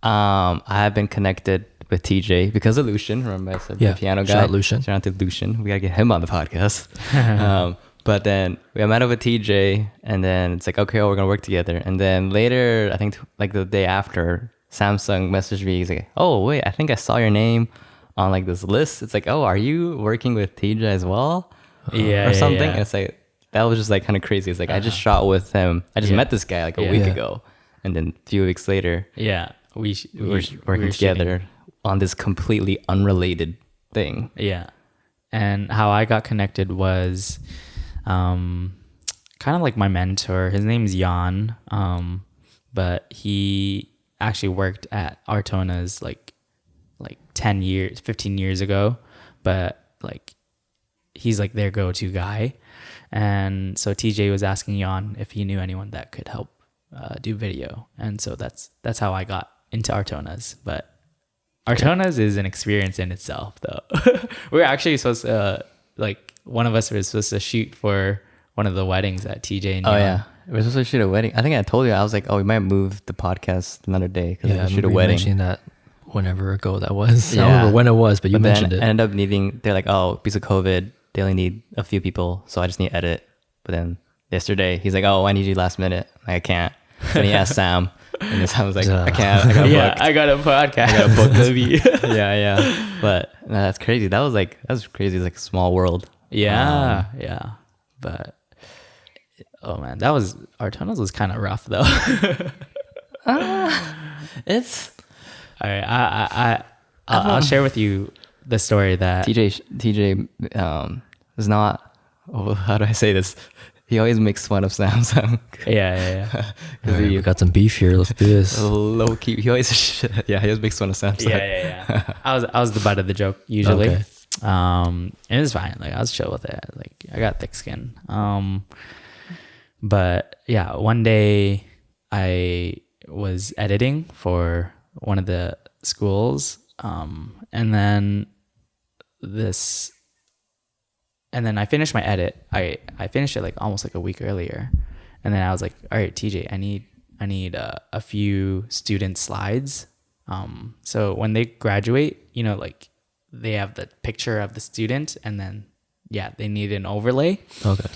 I have been connected with TJ because of Lucian. Remember I said the piano guy? Shout out Lucian. Shout out to Lucian. We got to get him on the podcast. But then we met up with TJ, and then it's like, okay, we're going to work together. And then later, I think like the day after, Samsung messaged me. He's like, oh, wait, I think I saw your name on like this list. It's like, oh, are you working with TJ as well? Yeah, Or something. yeah. And it's like, that was just like kind of crazy. It's like, I just shot with him. I just met this guy like a week Yeah. ago. And then a few weeks later, yeah. We we're working together on this completely unrelated thing. Yeah. And how I got connected was kind of like my mentor. His name's Jan, but he actually worked at Artona's like 10 years, 15 years ago, but like he's like their go-to guy. And so TJ was asking Jan if he knew anyone that could help do video. And so that's how I got into Artonas. But Artonas is an experience in itself, though. We're actually supposed to, like, one of us was supposed to shoot for one of the weddings that TJ and Oh Jan. yeah, we're supposed to shoot a wedding. I think I told you, I was like, oh, we might move the podcast another day because I Yeah, have to shoot a we wedding. mentioned that whenever ago that was. I Yeah. don't remember when it was, but you But mentioned then it. I ended up needing. They're like, oh, because of COVID, they only need a few people, so I just need to edit. But then yesterday, he's like, oh, I need you last minute. Like, I can't. Then he asked Sam, and then Sam was like, I can't. I got booked. I got a podcast. I got booked of you. yeah. But no, that's crazy. That was crazy. It's like a small world. Yeah. But oh man, Artonas was kind of rough though. It's All right, I'll share with you the story that TJ is not. Oh, how do I say this? He always makes fun of Samsung. yeah. All right, we got some beef here. Let's do this. Low key. He always makes fun of Samsung. Yeah. I was the butt of the joke usually. Okay. And it was fine. Like I was chill with it. Like I got thick skin. But yeah, one day I was editing for one of the schools. And then I finished my edit. I finished it like almost like a week earlier. And then I was like, all right, TJ, I need a few student slides. So when they graduate, you know, like they have the picture of the student and then, yeah, they need an overlay. Okay.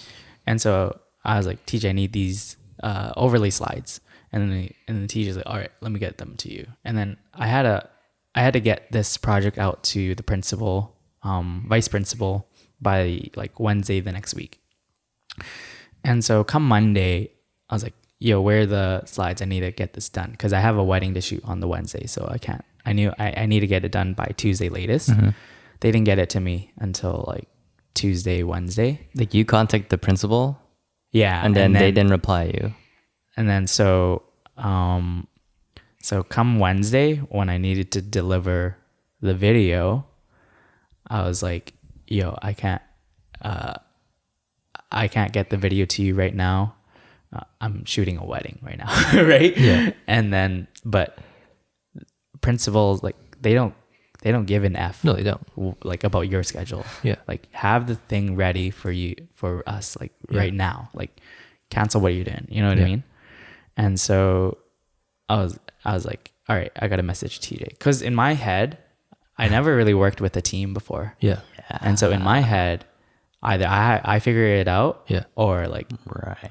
And so I was like, TJ, I need these overlay slides. And then the TJ's like, all right, let me get them to you. And then I had to get this project out to the principal, vice principal by like Wednesday the next week. And so come Monday, I was like, yo, where are the slides? I need to get this done because I have a wedding to shoot on the Wednesday. So I can't. I knew I need to get it done by Tuesday latest. Mm-hmm. They didn't get it to me until like Tuesday, Wednesday. Like you contact the principal, Yeah. and then they didn't reply you. And then so come Wednesday when I needed to deliver the video, I was like, yo, I can't get the video to you right now. I'm shooting a wedding right now. Right. Yeah. And then, but principals, like they don't give an F. No, they don't. Like about your schedule. Yeah. Like have the thing ready for us, like right now, like cancel what you're doing. You know what I mean? And so I was like, all right, I got to message TJ because in my head, I never really worked with a team before. Yeah. And so in my head, either I figure it out, or like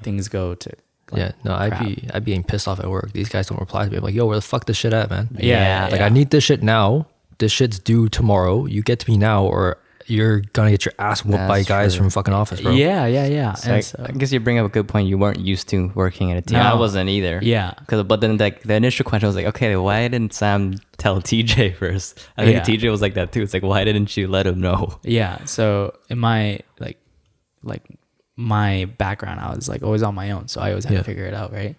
things go to like, No, I'd be getting pissed off at work. These guys don't reply to me. I'm like, yo, where the fuck this shit at, man? Like I need this shit now. This shit's due tomorrow. You get to me now, or you're gonna get your ass whooped by guys from fucking office, bro. Yeah. So I guess you bring up a good point. You weren't used to working in a team. No. I wasn't either. Yeah. But then like the initial question was like, okay, why didn't Sam tell TJ first? I think TJ was like that too. It's like, why didn't you let him know? Yeah. So in my like my background, I was like always on my own, so I always had to figure it out, right?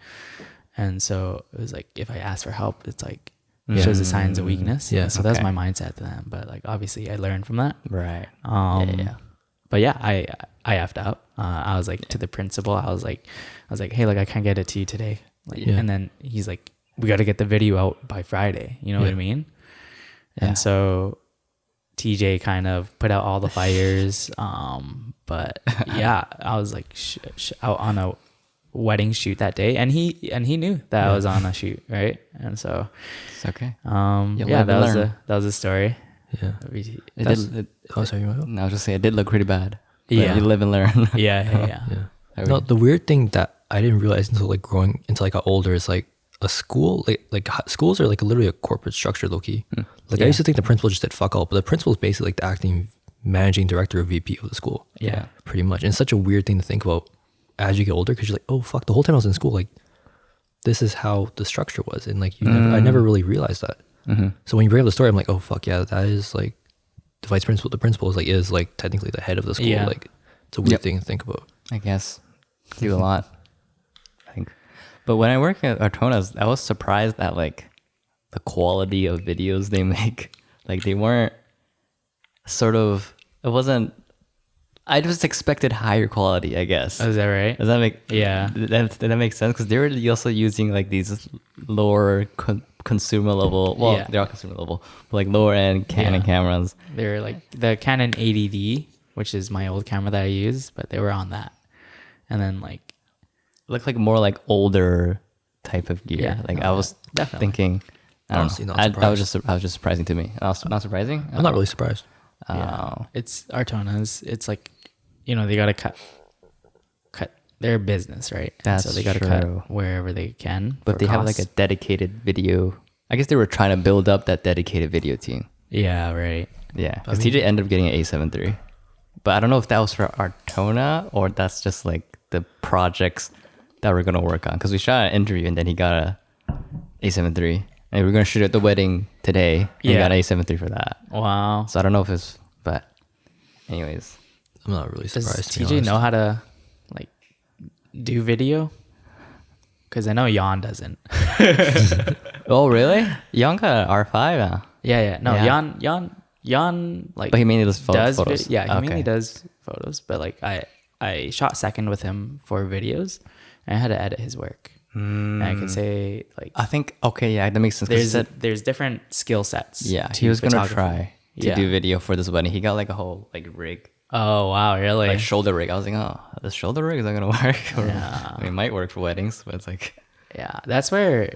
And so it was like if I ask for help, it's like it shows the signs of weakness. Yeah. So that's my mindset to them. But like obviously I learned from that. Right. But yeah, I effed up. I was like to the principal. I was like, hey, like I can't get it to you today. Like, and then he's like, we got to get the video out by Friday. You know what I mean? And so TJ kind of put out all the fires. But yeah, I was like out on a wedding shoot that day, and he knew that I was on a shoot, right? And so It's okay. that was a story. Yeah. Sorry, you want to go? No, I was just saying it did look pretty bad. But Yeah. you live and learn. Yeah. No, the weird thing that I didn't realize until like growing until I got older is like a school, like schools are like literally a corporate structure, low key. Like I used to think the principal just did fuck all, but the principal is basically like the acting managing director or VP of the school. Yeah. Pretty much. And it's such a weird thing to think about as you get older because you're like, oh fuck, the whole time I was in school, like this is how the structure was. And like I never really realized that. So when you bring up the story, I'm like, oh fuck yeah, that is like the vice principal, the principal is like technically the head of the school. Yeah. Like it's a weird thing to think about. I guess. Do a lot, I think. But when I work at Artonas, I was surprised at like the quality of videos they make. Like they weren't sort of. It wasn't. I just expected higher quality, I guess. Oh, is that right? Does that make Yeah. that make sense? Because they were also using like these lower consumer level. Well, Yeah. they're all consumer level, but like lower end Canon Yeah. cameras. They're like the Canon 80D, which is my old camera that I use, but they were on that. And then like, Look like more like older type of gear. Yeah, Like no, I was definitely. thinking. I don't Honestly, know. not That was just surprising to me. Not surprising. I'm not really surprised. yeah, it's Artonas. It's like, they got to cut their business, right? And That's so they got to true. cut wherever they can. But for they have like costs. a dedicated video. I guess they were trying to build up that dedicated video team. Yeah, right. Yeah, because TJ ended up getting an A7 III. But I don't know if that was for Artona or that's just like the projects that we're gonna work on. Because we shot an interview and then he got a A7 III, and we were gonna shoot at the wedding today. And he Yeah. got an A7 III for that. Wow. So I don't know if it's, but anyways, I'm not really Does surprised. to be TJ honest. know how to like do video? Because I know Jan doesn't. oh really? Young got an R5 now. Yeah. No, Yeah. Jan like But he mainly does does photos. yeah, he Okay. mainly does photos, but like I shot second with him for videos and I had to edit his work. And I could say like I think okay, yeah, that makes sense. 'cause he said- there's different skill sets. yeah, to he was gonna photography. try to Yeah. do video for this wedding. He got like a whole like rig. Oh wow, really? Like shoulder rig. I was like, oh, the shoulder rig is not gonna work. Or, Yeah. I mean, it might work for weddings, but it's like, Yeah, that's where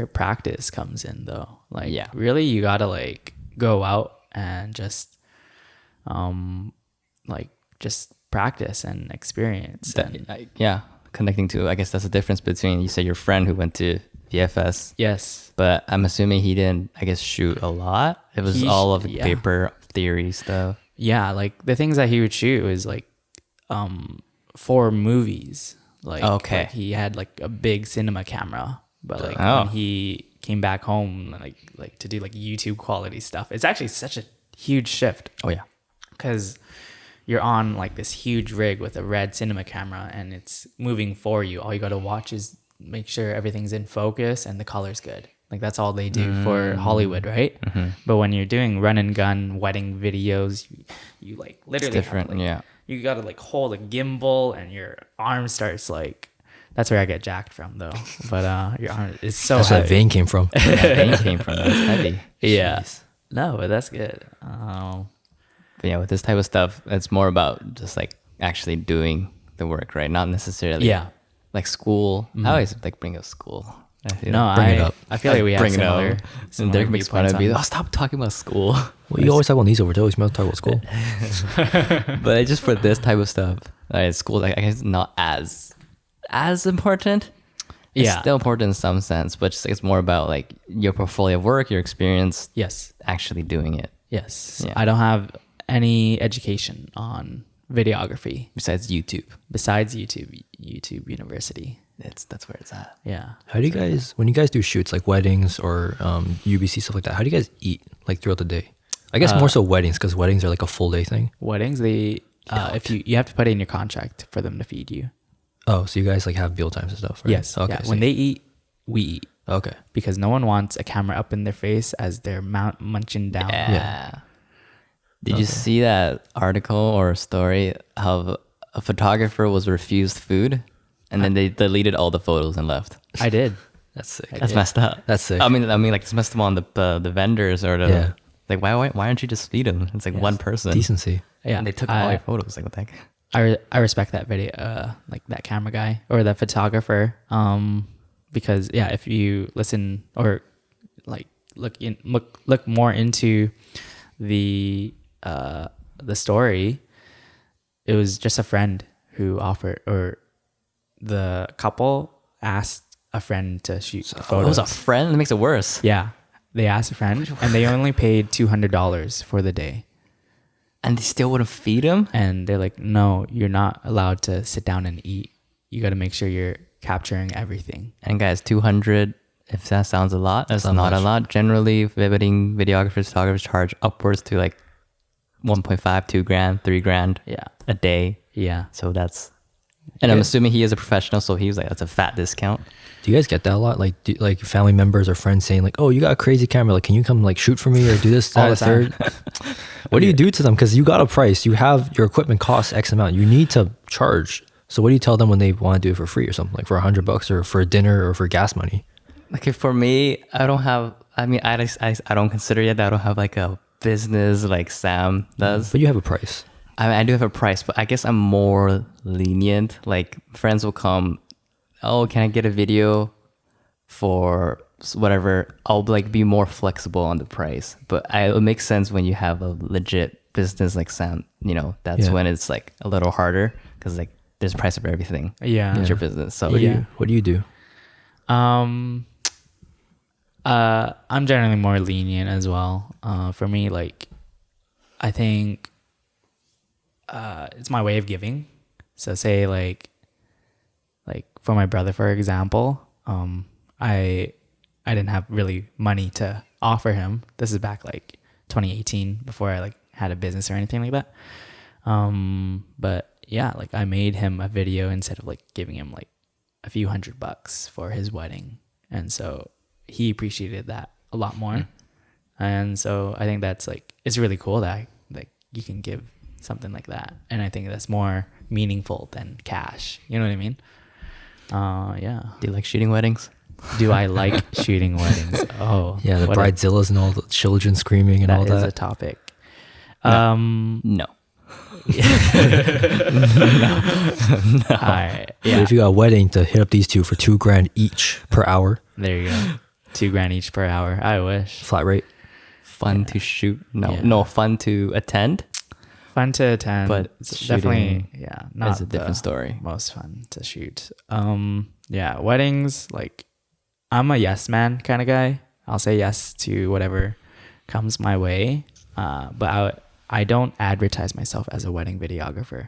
practice comes in though. Like Yeah. really you got to like go out and just just practice and experience. And yeah, connecting to. I guess that's the difference between you say your friend who went to VFS, yes. but I'm assuming he didn't. I guess shoot a lot. It was all of yeah. paper theory stuff. Yeah, like the things that he would shoot was like for movies. Okay. Like he had like a big cinema camera, but like Oh. when he came back home like to do like YouTube quality stuff. It's actually such a huge shift Oh yeah, because you're on like this huge rig with a red cinema camera and it's moving for you. All you got to watch is make sure everything's in focus and the color's good. Like that's all they do for Hollywood, right? But when you're doing run and gun wedding videos, you like literally it's different. have, like, Yeah, you got to like hold a gimbal and your arm starts like that's where I get jacked from though. But your arm is so That's where heavy. that vein came from. yeah vein came from. That's heavy. Yeah. Jeez. No, but that's good. But yeah, with this type of stuff, it's more about just like actually doing the work, right? Not necessarily Yeah. like school. I always like bring up school. You know, No, bring it up. I feel like we have bring it similar, up. similar And Derek makes fun of me. viewpoints Oh, stop talking about school. Well, you always talk about these over there. Always talk about school. But it's just for this type of stuff, school, like, I guess, not as important. It's Yeah. still important in some sense, but it's more about like your portfolio of work, your experience, Yes. actually doing it. Yes. Yeah. I don't have any education on videography Besides YouTube, besides YouTube University. that's where it's at. Yeah. How do you guys, when you guys do shoots like weddings or UBC stuff like that, how do you guys eat like throughout the day? I guess more so weddings because weddings are like a full day thing. Weddings, they if you have to put it in your contract for them to feed you. Oh, so you guys like have meal times and stuff, right? Yes. Okay. Yeah. When they eat, we eat. okay. Because no one wants a camera up in their face as they're munching down. Yeah. Did you see that article or story how a photographer was refused food and then they deleted all the photos and left? I did. That's sick. That's messed up. That's sick. I mean, like it's messed up on the vendors or the Yeah. like. Why aren't you just feed them? It's like one person. Decency. Yeah. And they took all your photos. Like what the heck? I respect that video, like that camera guy or that photographer, because yeah, if you listen or like look more into the story, it was just a friend who offered, or the couple asked a friend to shoot the Oh, it photos. was a friend. That makes it worse. Yeah, they asked a friend, and they only paid $200 for the day. And they still wouldn't feed him. And they're like, no, you're not allowed to sit down and eat. You got to make sure you're capturing everything. And guys, 200. If that sounds a lot, that's not not a much. lot. Generally, wedding videographers, photographers charge upwards to like 1.5, 2 grand, 3 grand Yeah. a day. Yeah. So that's And I'm assuming he is a professional, so he was like, that's a fat discount. Do you guys get that a lot? Like, like family members or friends saying like, "Oh, you got a crazy camera. Like, can you come like shoot for me or do this, All that, the time. third?" What do you do to them? Because you got a price. You have your equipment costs X amount. You need to charge. So what do you tell them when they want to do it for free or something, like for $100 or for a dinner or for gas money? Okay, for me, I don't have. I mean, I don't consider yet that I don't have like a business like Sam does. But you have a price. I do have a price, but I guess I'm more lenient. Like friends will come, oh, can I get a video for whatever? I'll like be more flexible on the price. But it makes sense when you have a legit business like Sam. You know, that's Yeah. when it's like a little harder because like there's a price of everything. Yeah. It's your business. So What do you do? I'm generally more lenient as well. For me, like, I think it's my way of giving. So say like for my brother, for example, I didn't have really money to offer him. This is back like 2018 before I like had a business or anything like that. But yeah, like I made him a video instead of like giving him like a few $100 for his wedding. And so he appreciated that a lot more. And so I think that's like, it's really cool that like you can give something like that. And I think that's more meaningful than cash. You know what I mean? Yeah. do you like shooting weddings? Do I like shooting weddings? Oh, Yeah, the what a- bridezillas and all the children screaming and all that is a that. topic. No. Alright, But yeah. if you got a wedding to hit up these two for $2,000 each per hour, There you go. $2,000 each per hour. I wish. flat rate. Fun to shoot. Yeah. No, fun to attend. Fun to attend, But it's shooting definitely not is a different the story. most fun to shoot. Yeah, weddings, like I'm a yes man kind of guy. I'll say yes to whatever comes my way. But I don't advertise myself as a wedding videographer.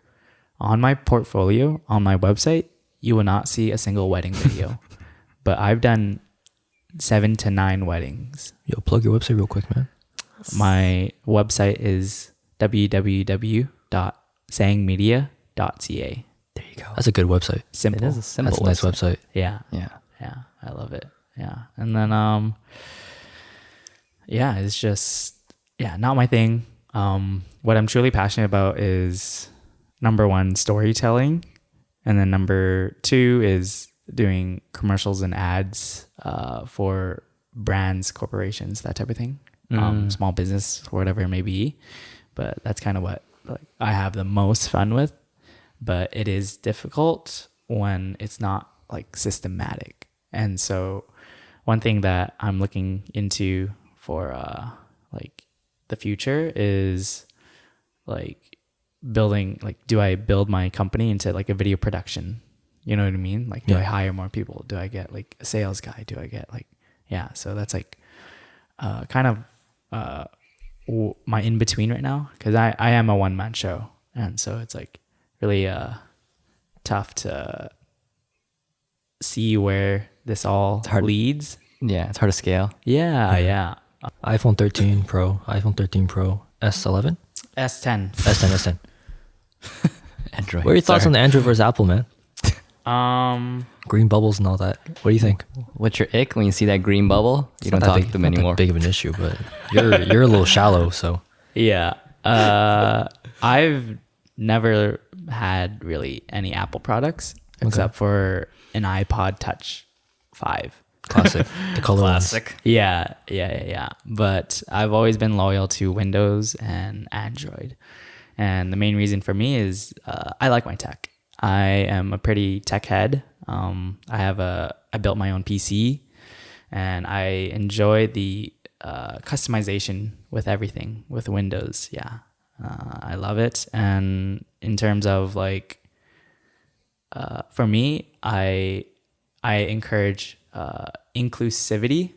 On my portfolio, on my website, you will not see a single wedding video. But I've done 7 to 9 weddings. Yo, plug your website real quick, man. My website is www.sangmedia.ca. There you go. That's a good website. Simple. It is a simple That's a nice website. Yeah. Yeah. Yeah. I love it. Yeah. And then yeah, it's just not my thing. What I'm truly passionate about is number 1, storytelling. And then number 2 is doing commercials and ads for brands, corporations, that type of thing. Small business, whatever it may be. But that's kind of what like I have the most fun with. But it is difficult when it's not like systematic. And so one thing that I'm looking into for like the future is like building, like, do I build my company into like a video production? You know what I mean? Like, do I hire more people? Do I get like a sales guy? Do I get like, so that's like kind of my in between right now, because I am a one-man show, and so it's like really tough to see where this all leads. Yeah, it's hard to scale. Yeah. iPhone 13 Pro, iPhone 13 Pro, S11, S10. S10. Android. What are your thoughts on the Android versus Apple, man? Green bubbles and all that. What do you think? What's your ick when you see that green bubble? You don't Not talk that big, to them not that anymore. big of an issue, but you're a little shallow, so Yeah. I've never had really any Apple products except for an iPod Touch 5. classic. The color ones. Yeah. But I've always been loyal to Windows and Android. And the main reason for me is I like my tech. I am a pretty tech head. I built my own PC, and I enjoy the customization with everything with Windows. Yeah, I love it. And in terms of like, for me, I encourage inclusivity,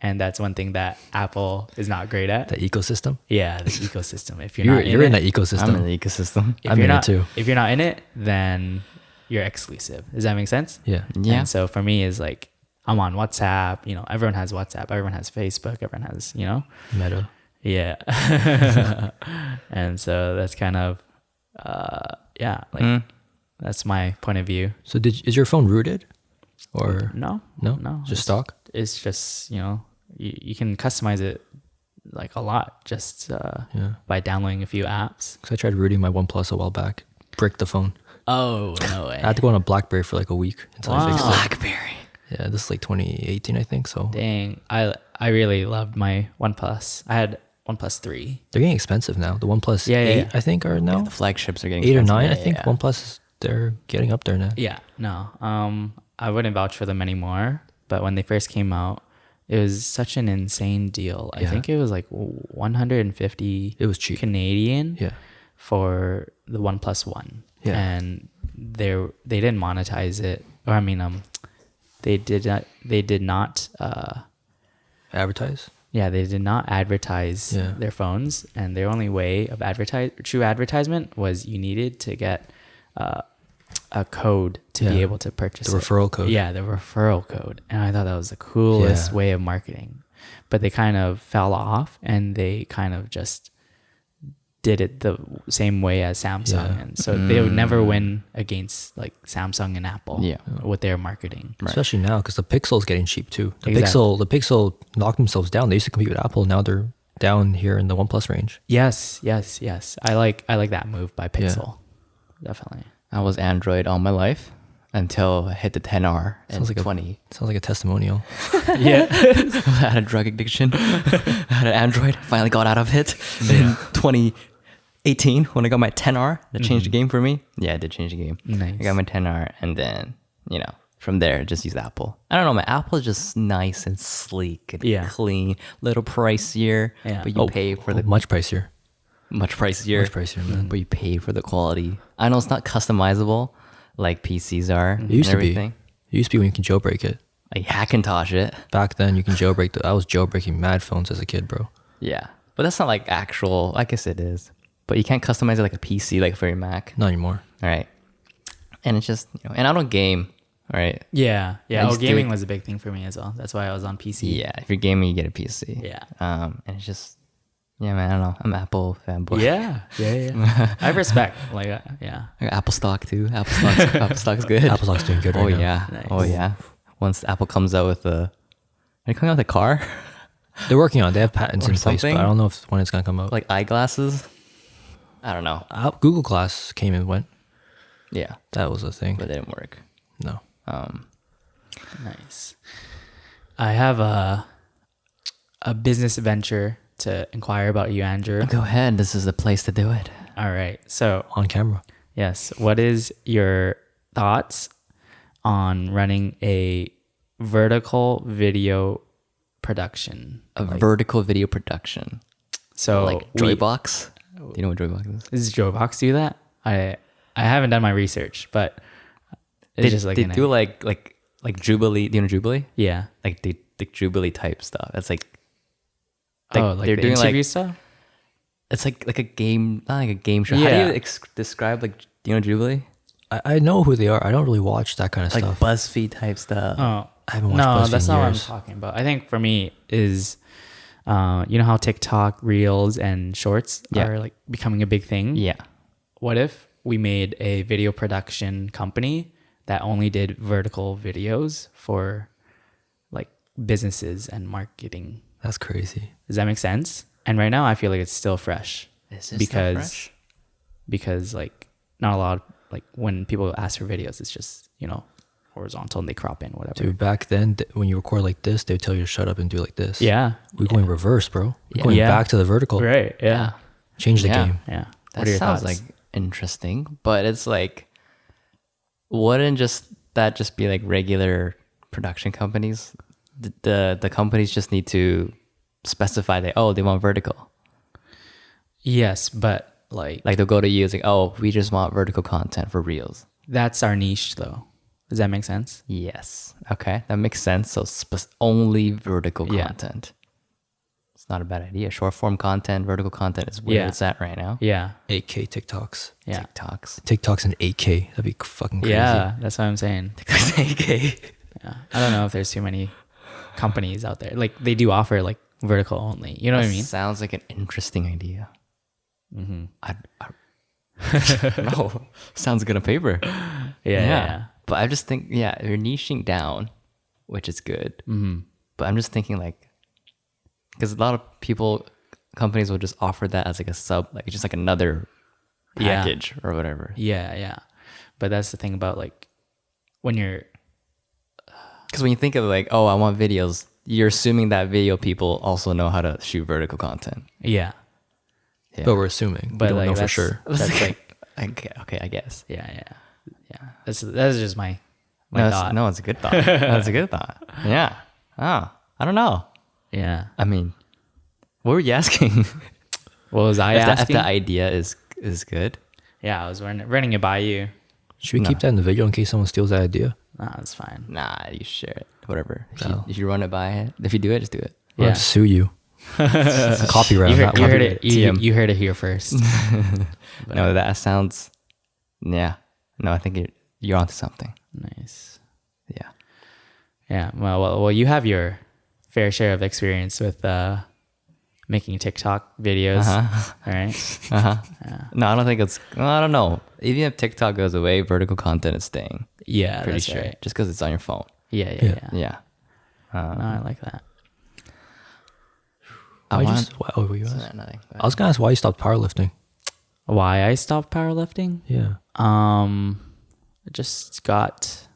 and that's one thing that Apple is not great at. The ecosystem. Yeah, the ecosystem. If You're in that I'm ecosystem. in the ecosystem. I'm in it too. If you're not in it, then you're exclusive. Does that make sense? Yeah. Yeah. And so for me, is like I'm on WhatsApp. You know, everyone has WhatsApp. Everyone has Facebook. Everyone has, you know. Meta. Yeah. And so that's kind of, like That's my point of view. So is your phone rooted, or No, just it's stock? It's just, you can customize it like a lot just by downloading a few apps. Because I tried rooting my OnePlus a while back, bricked the phone. Oh, no way. I had to go on a BlackBerry for like a week until I fixed it. Blackberry. Yeah, this is like 2018, I think. So Dang, I really loved my OnePlus. I had OnePlus 3. they're getting expensive now. The OnePlus Yeah, 8, yeah. I think, are now The flagships are getting 8 or expensive. 9. Yeah, I think yeah. OnePlus they're getting up there now. Yeah, no. I wouldn't vouch for them anymore, but when they first came out, it was such an insane deal. I Yeah. think it was like 150 It was cheap. Canadian Yeah. for the OnePlus 1. Yeah. And they didn't monetize it. Or I mean they did not Advertise. yeah, they did not advertise Yeah. their phones, and their only way of true advertisement was you needed to get a code to be Yeah. able to purchase The it. referral code. Yeah, the referral code. And I thought that was the coolest Yeah. way of marketing. But they kind of fell off, and they kind of just did it the same way as Samsung. Yeah. And so they would never win against like Samsung and Apple Yeah. with their marketing. Especially now because the Pixel is getting cheap too. The Exactly. Pixel knocked themselves down. They used to compete with Apple. Now they're down here in the OnePlus range. Yes. I like that move by Pixel. Definitely. I was Android all my life until I hit the 10R in Sounds like 20. Sounds like a testimonial. Yeah. I had a drug addiction. I had an Android. Finally got out of it in 2018 when I got my 10R. That changed the game for me. Yeah, it did change the game. Nice. I got my 10R, and then from there just use Apple. I don't know. My Apple is just nice and sleek and Yeah. clean. Little pricier, Yeah. but you pay for the much pricier. much pricier. Much pricier, man. But you pay for the quality. I know it's not customizable like PCs are. It used and to be. everything. It used to be when you can jailbreak it. Like Hackintosh it. Back then, you can jailbreak. I was jailbreaking mad phones as a kid, bro. Yeah. But that's not like actual. I guess it is. But you can't customize it like a PC, like for your Mac. Not anymore. All right. And it's just, and I don't game. All right. Yeah. I Oh, used to- gaming was a big thing for me as well. That's why I was on PC. Yeah. If you're gaming, you get a PC. Yeah. And it's just, yeah, man, I don't know. I'm Apple fanboy. Yeah. I respect. Like, yeah. I got Apple stock too. Apple stock's good. Apple stock's doing good right Oh now. yeah. Nice. Oh yeah. Once Apple comes out with are they coming out with a car? They're working on it. They have patents Or in place, but something. I don't know when it's going to come out. Like eyeglasses? I don't know. Google Glass came and went. Yeah. That was a thing. But it didn't work. No. Nice. I have a business venture to inquire about you, Andrew. Go ahead. This is the place to do it. All right. So, On camera. yes, what is your thoughts on running a vertical video production? A vertical video production. So, Like Joybox. Do you know what Joybox is? Does Joybox do that? I haven't done my research, but it's just like they an do like Jubilee. Do you know Jubilee? yeah. Like the Jubilee type stuff. It's like Oh, like they're the doing interview like stuff? it's like a game, not like a game show. How Yeah. do you describe like do you know Jubilee? I know who they are. I don't really watch that kind of Like stuff. BuzzFeed type stuff. Oh, I haven't watched no, BuzzFeed that's in not what I'm years. talking about. I think for me is, you know how TikTok Reels and Shorts Yeah. are like becoming a big thing. Yeah. What if we made a video production company that only did vertical videos for like businesses and marketing? That's crazy. Does that make sense? And right now, I feel like it's still fresh. Is this because not fresh? because like not a lot of, like when people ask for videos, it's just horizontal and they crop in whatever. Dude, back then, when you record like this, they would tell you to shut up and do like this. Yeah. We're going reverse, bro. We're Yeah. going Yeah. back to the vertical. Right. Yeah. Change the Yeah. game. Yeah. That What are your sounds thoughts? like interesting, but it's like, wouldn't that just be like regular production companies? The companies just need to specify that they want vertical. Yes, but like Like they'll go to you, it's like, we just want vertical content for reels. that's our niche though. Does that make sense? Yes. Okay, that makes sense. So only vertical Yeah. content. It's not a bad idea. Short form content, vertical content is where Yeah. it's at right now. Yeah. 8K TikToks. Yeah. TikToks. TikToks in 8K. That'd be fucking crazy. Yeah. That's what I'm saying. TikToks. Yeah. I don't know if there's too many companies out there. Like they do offer like vertical only. You know what I mean? Sounds like an interesting idea. Mm-hmm. No, sounds good on paper. Yeah. But I just think, yeah, you're niching down, which is good. Mm-hmm. But I'm just thinking like, because a lot of companies will just offer that as like a sub, like just like another Yeah. package or whatever. Yeah. But that's the thing about like when you're, Because when you think of like, oh, I want videos, you're assuming that video people also know how to shoot vertical content. yeah. Yeah. But we're assuming. But we don't like know for that's- sure. That's like, Okay, I guess. yeah. That's just my No, thought. it's a good thought. That's a good thought. Yeah. Oh, I don't know. Yeah. I mean, what were you asking? What was I If asking? the idea is good. Yeah, I was running it by you. Should we keep that in the video in case someone steals that idea? Nah, that's fine. Nah, you share it. Whatever. No. If you run it by it, if you do it, just do it. We'll Yeah. sue you. Copyright. You on heard, that you one. heard it. TM. You heard it here first. No, that sounds. Yeah. No, I think you're onto something. Nice. Yeah. Yeah. Well, you have your fair share of experience with making TikTok videos, right? No, I don't think it's. Well, I don't know. Even if TikTok goes away, vertical content is staying. Yeah, Pretty that's sure. right. Just because it's on your phone. Yeah. Yeah. No, I like that. Why what were you No, asking? nothing. I was gonna ask why you stopped powerlifting. Why I stopped powerlifting? Yeah. I just got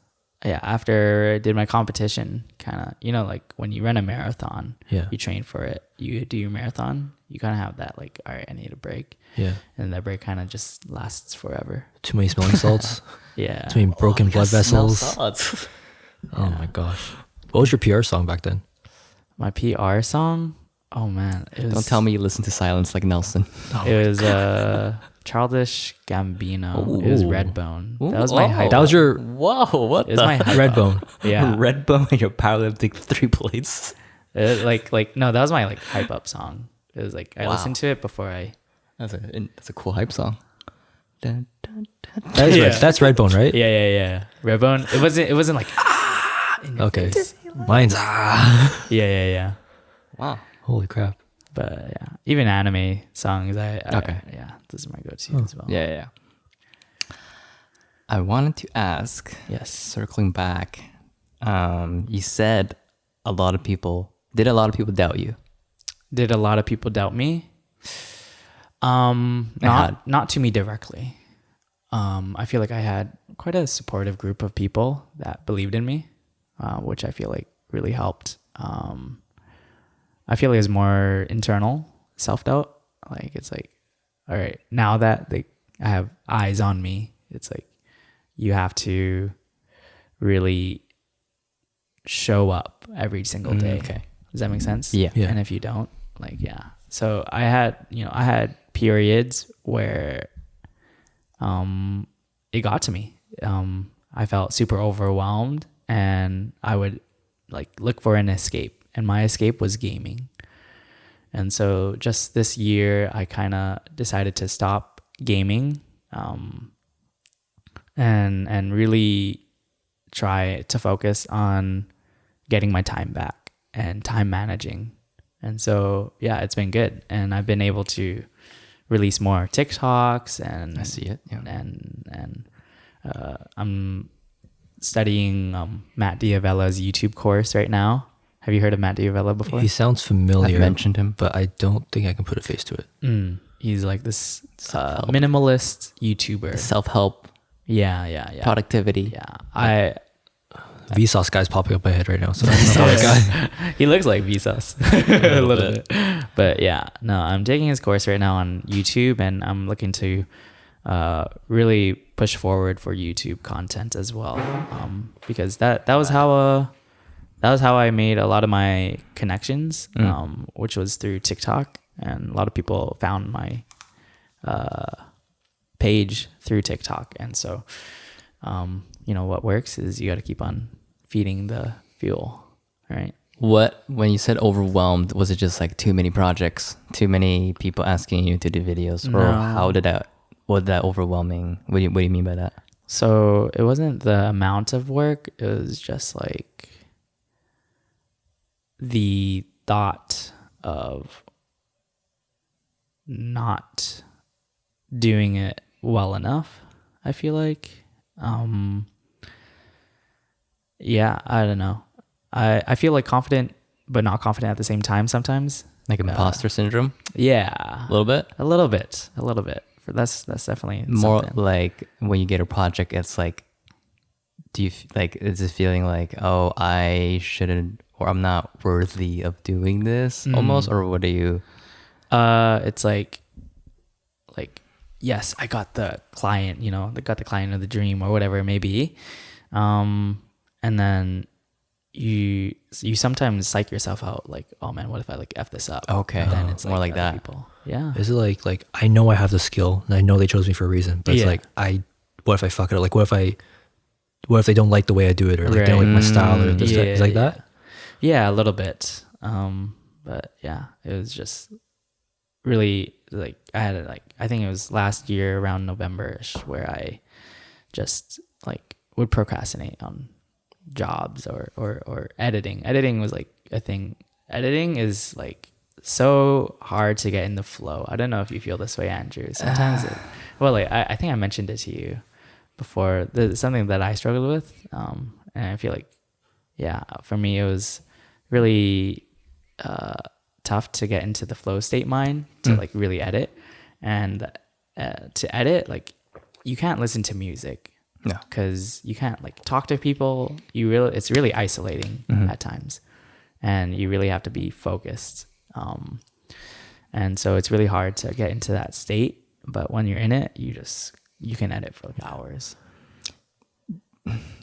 after I did my competition, kind of, like when you run a marathon, Yeah. you train for it, you do your marathon, you kind of have that like, all right, I need a break, Yeah. and that break kind of just lasts forever. Too many smelling salts. Yeah. Too many broken blood vessels. Salts. Oh my gosh. What was your PR song back then? My PR song, oh man, Don't tell me you listen to Silence like Nelson. It was Childish Gambino. It was Ooh. Redbone. Ooh, That was my oh. hype. That was your Whoa, what It was my hype. Redbone. Yeah. Redbone and your powerlifting 3 plates. No, that was my like hype up song. It was like I Wow. listened to it before I. That's a cool hype song. Dun, dun, dun. That is Yeah. that's Redbone, right? Yeah. Redbone. It wasn't like Okay. Mine's yeah. Wow. Holy crap. But yeah, even anime songs. Okay. Yeah, this is my go-to as well. Yeah. I wanted to ask, Yes. circling back, you said did a lot of people doubt you? Did a lot of people doubt me? Not to me directly. I feel like I had quite a supportive group of people that believed in me, which I feel like really helped. I feel like it was more internal self-doubt. Like it's like, all right, now that I have eyes on me, it's like you have to really show up every single day. Okay. Does that make sense? Yeah. Yeah. And if you don't, like, yeah. So I had periods where it got to me. I felt super overwhelmed and I would like look for an escape, and my escape was gaming. And so just this year I kind of decided to stop gaming and really try to focus on getting my time back and time managing. And so, yeah, it's been good. And I've been able to release more TikToks and I see it. Yeah. and I'm studying Matt Diavella's YouTube course right now. Have you heard of Matt Diavella before? He sounds familiar. I've mentioned him. but I don't think I can put a face to it. He's like this Self-help. minimalist YouTuber. Self-help, Yeah. productivity. Yeah, Vsauce guy's popping up my head right now, so that's not the right guy. he looks like Vsauce a little bit. But yeah, no, I'm taking his course right now on YouTube, and I'm looking to really push forward for YouTube content as well, because that was how I made a lot of my connections, which was through TikTok, and a lot of people found my page through TikTok, and so what works is you got to keep on feeding the fuel, right? When you said overwhelmed, was it just like too many projects, too many people asking you to do videos, or No. was that overwhelming? What do you mean by that? So it wasn't the amount of work, it was just like the thought of not doing it well enough, I feel like. Yeah, I don't know. I feel like confident, but not confident at the same time sometimes. Like imposter syndrome? Yeah. A little bit? A little bit. That's definitely More something. like when you get a project, it's like, do you like, is it feeling like, oh, I shouldn't, or I'm not worthy of doing this almost? Or what do you? It's like, yes, I got the client, I got the client of the dream or whatever it may be. And then you sometimes psych yourself out, like, oh man, what if I like F this up? Okay. Then it's More like other that. people. Yeah. Is it like I know I have the skill and I know they chose me for a reason, but it's Yeah. like what if I fuck it up? Like what if they don't like the way I do it, or like they don't like my style, or this, that? It's like that? Yeah, a little bit. But yeah, it was just really like I think it was last year around November-ish where I just like would procrastinate on jobs or editing. Editing was like a thing. Editing is like so hard to get in the flow. I don't know if you feel this way, Andrew. Sometimes I think I mentioned it to you before. There's something that I struggled with. And I feel like, yeah, for me, it was really tough to get into the flow state mind to like really edit. And to edit, like you can't listen to music. No. Because you can't like talk to people. It's really isolating at times. And you really have to be focused. And so it's really hard to get into that state. But when you're in it, you can edit for like hours.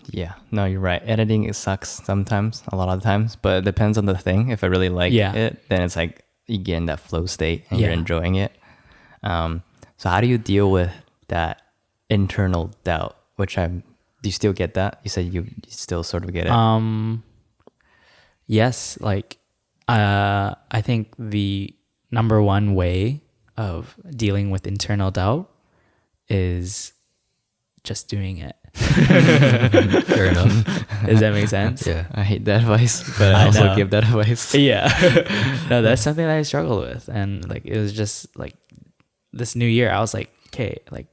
Yeah, no, you're right. Editing, it sucks sometimes, a lot of times, but it depends on the thing. If I really like it, then it's like you get in that flow state and you're enjoying it. So how do you deal with that internal doubt? Do you still get that? You said you still sort of get it. Yes, like I think the number one way of dealing with internal doubt is just doing it. Fair enough. Does that make sense? Yeah. I hate that advice, but I also give that advice. Yeah. No, that's something that I struggle with. And like, it was just like this new year, I was like, okay, like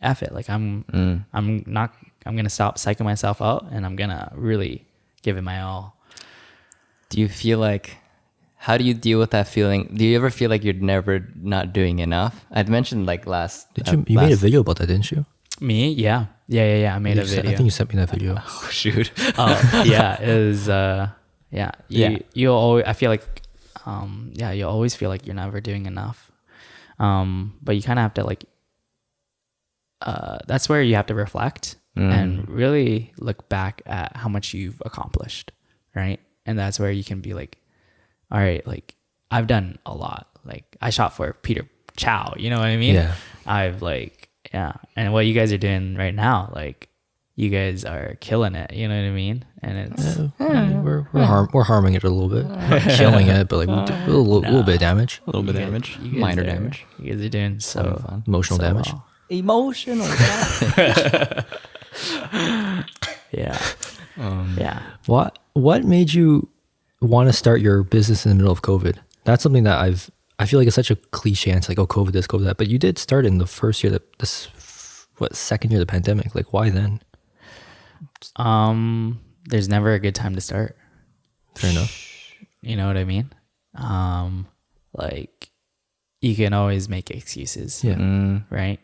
F it. Like I'm going to stop psyching myself out and I'm going to really give it my all. Do you feel like, how do you deal with that feeling? Do you ever feel like you're never not doing enough? I'd mentioned like last. You made a video about that, didn't you? Me? Yeah. I made a video. I think you sent me that video. Oh, shoot. Oh, yeah. It was, you'll always, I feel like, you'll always feel like you're never doing enough. But you kind of have to like, that's where you have to reflect and really look back at how much you've accomplished. Right. And that's where you can be like, all right, like I've done a lot. Like I shot for Peter Chow, you know what I mean? Yeah. I've like, yeah. And what you guys are doing right now, like you guys are killing it, you know what I mean? And it's We're harming it a little bit. Not killing it, but like a little bit of damage. A little bit of damage. Minor damage. You guys are doing so fun. Emotional damage. well. Emotional damage. Yeah. Yeah. What made you want to start your business in the middle of COVID? That's something that I feel like it's such a cliche. It's like, oh, COVID this, COVID that. But you did start in the first year second year of the pandemic. Like, why then? There's never a good time to start. Fair enough. You know what I mean? Like you can always make excuses. Yeah. Right?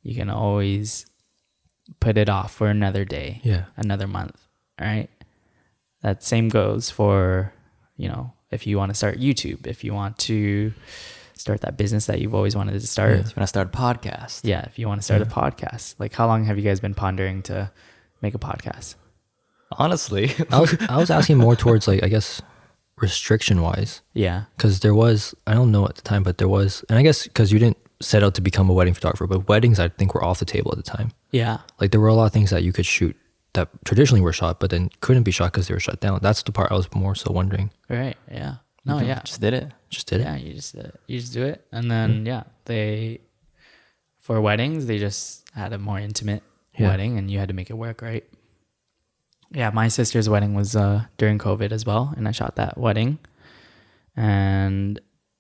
You can always put it off for another day. Yeah. Another month. All right. That same goes for, if you want to start YouTube, if you want to start that business that you've always wanted to start. If you want to start a podcast. Yeah. If you want to start a podcast, like how long have you guys been pondering to make a podcast? Honestly. I was asking more towards like, I guess, restriction wise. Yeah. Because there was, I don't know at the time, but there was, and I guess because you didn't set out to become a wedding photographer, but weddings I think were off the table at the time. Yeah. Like there were a lot of things that you could shoot that traditionally were shot, but then couldn't be shot because they were shut down. That's the part I was more so wondering. Right. Yeah. No, yeah. Just did it. Yeah, you just do it. And then, for weddings, they just had a more intimate wedding and you had to make it work, right? Yeah, my sister's wedding was during COVID as well. And I shot that wedding and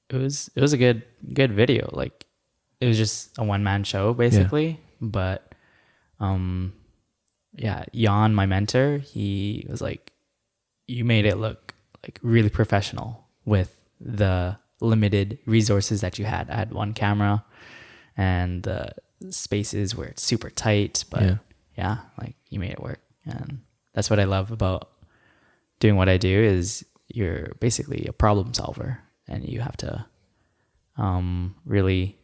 it was a good video. Like it was just a one-man show basically. But yeah, Jan, my mentor, he was like, you made it look like really professional with the limited resources that you had. I had one camera and the spaces where it's super tight, but yeah, like you made it work. And that's what I love about doing what I do is you're basically a problem solver and you have to really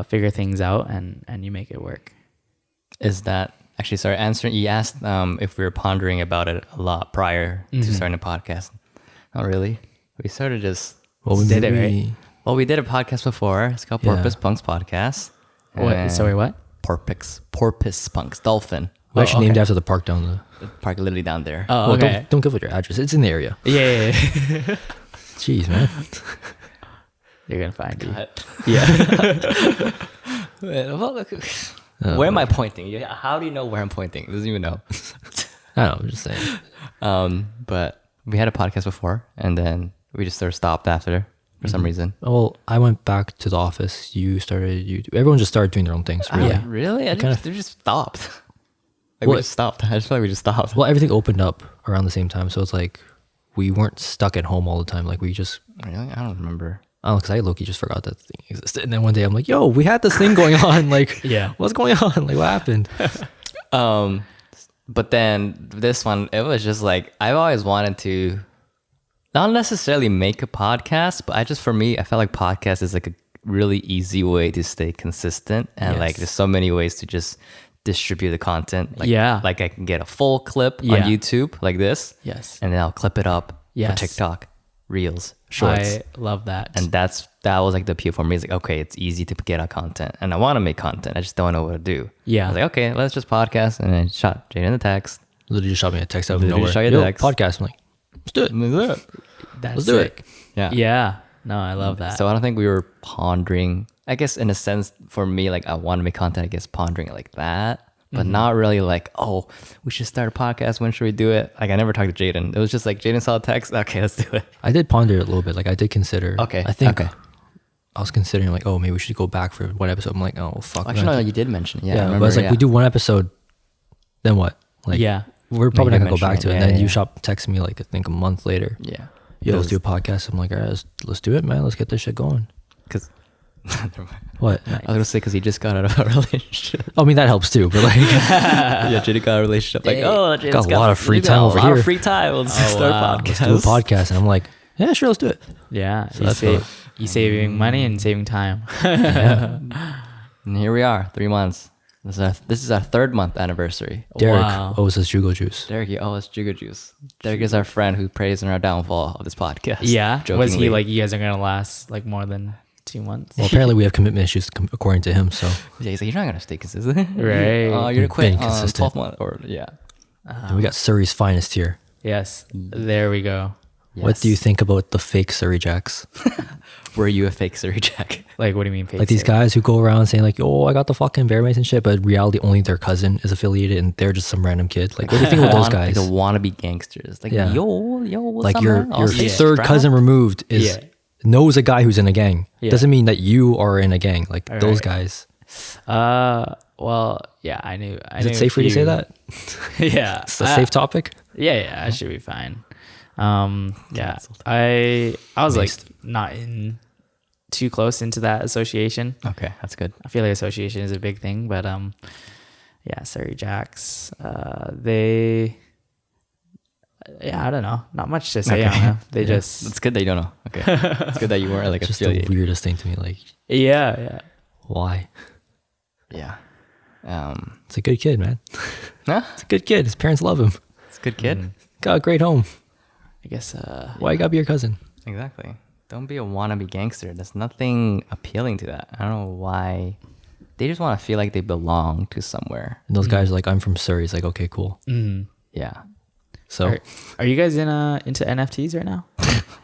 figure things out and you make it work. Is that actually, sorry, answering, you asked if we were pondering about it a lot prior to starting a podcast. Not really. We sort of just did it, right? Well, we did a podcast before. It's called Porpoise Punks Podcast. What? Sorry, what? Porpoise Punks, dolphin. We actually named after the park down The park literally down there. Oh, well, okay. don't give it your address. It's in the area. Yeah. Jeez, man. You're going to find it. Yeah. Where am I pointing? How do you know where I'm pointing? It doesn't even know. I don't know. I'm just saying. But we had a podcast before, and then we just sort of stopped after for some reason. Well, I went back to the office. You started YouTube. Everyone just started doing their own things. Really. Yeah. Really? They just stopped. Like Well, we just stopped. I just feel like we just stopped. Well, everything opened up around the same time, so it's like we weren't stuck at home all the time. Like we just, Really? I don't remember. I don't know, because I low-key just forgot that thing existed. And then one day I'm like, yo, we had this thing going on. Like, Yeah. what's going on? Like, what happened? But then this one, it was just like, I've always wanted to not necessarily make a podcast, but for me, I felt like podcast is like a really easy way to stay consistent. And like, there's so many ways to just distribute the content. Like, like I can get a full clip on YouTube like this. Yes. And then I'll clip it up for TikTok, Reels, Shorts. I love that. And that was like the appeal for me. It's like, okay, it's easy to get out content. And I want to make content. I just don't know what to do. Yeah. I was like, okay, let's just podcast. And then shot Jayden the text. Literally just shot me a text out of Literally nowhere. shot you a Yo, text. podcast. I'm like, let's do it. That's Let's do sick. Yeah. Yeah. No, I love that. So I don't think we were pondering, I guess in a sense for me, like I want to make content, I guess pondering it like that, but not really like, oh, we should start a podcast. When should we do it? Like I never talked to Jayden. It was just like Jayden saw a text. Okay, let's do it. I did ponder it a little bit. Like I did consider. Okay. I think I was considering like, oh, maybe we should go back for one episode. I'm like, oh, fuck. Actually, no, you did mention. Yeah. I Yeah, remember, but it's like we do one episode, then what? Like, we're probably not gonna go back to it. And then you text me like I think a month later. Yeah. Yo, let's do a podcast. I'm like, all right, let's do it, man. Let's get this shit going. Because What? I was gonna say because he just got out of a relationship. I mean, that helps too. But like, Yeah, Jayden got a relationship. Like, oh, Jayden's got a lot of free time over A lot here. of free time. Let's start a podcast. let's do a podcast. And I'm like, yeah, sure, let's do it. Yeah. So that's how- You saving money and saving time. And here we are, 3 months. This is our 3rd month anniversary. Derek Wow. owes us Jugo Juice. Derek, you owe us Jugo Juice. Derek is our friend who prays in our downfall of this podcast. Yeah. Was jokingly. he like, you guys are going to last like more than 2 months? Well, apparently we have commitment issues according to him. So Yeah, he's like, you're not gonna stay consistent. Right. Oh, you're Being gonna quit on consistent. 12 months or yeah. and we got Surrey's finest here. Yes. There we go. What do you think about the fake Surrey Jacks? Were you a fake Surrey Jack? Like, what do you mean? Like these guys who go around saying like, "Oh, I got the fucking bear mace and shit," but in reality only their cousin is affiliated and they're just some random kid. Like, what do you think about those guys? Like the wannabe gangsters. Like, Yeah. yo, what's Like up, your man? I'll stay third strapped. cousin removed is knows a guy who's in a gang. Yeah. Doesn't mean that you are in a gang. Like those guys. Well, yeah, I knew. Is it safe for you to say that? Yeah. It's a safe topic. Yeah, I should be fine. Yeah, I was like not in too close into that association. Okay, that's good. I feel like association is a big thing, but yeah, Surrey Jacks, they, yeah, I don't know, not much to say on them. They just, It's good that you don't know. Okay, it's good that you weren't like Just the affiliated. weirdest thing to me. Like, yeah, why? Yeah. It's a good kid, man. Huh? It's a good kid. His parents love him. It's a good kid. Got a great home. I guess. Why you gotta be your cousin? Exactly. Don't be a wannabe gangster. There's nothing appealing to that. I don't know why. They just want to feel like they belong to somewhere. And those guys are like, I'm from Surrey. It's like, okay, cool. Yeah. So Are you guys into NFTs right now?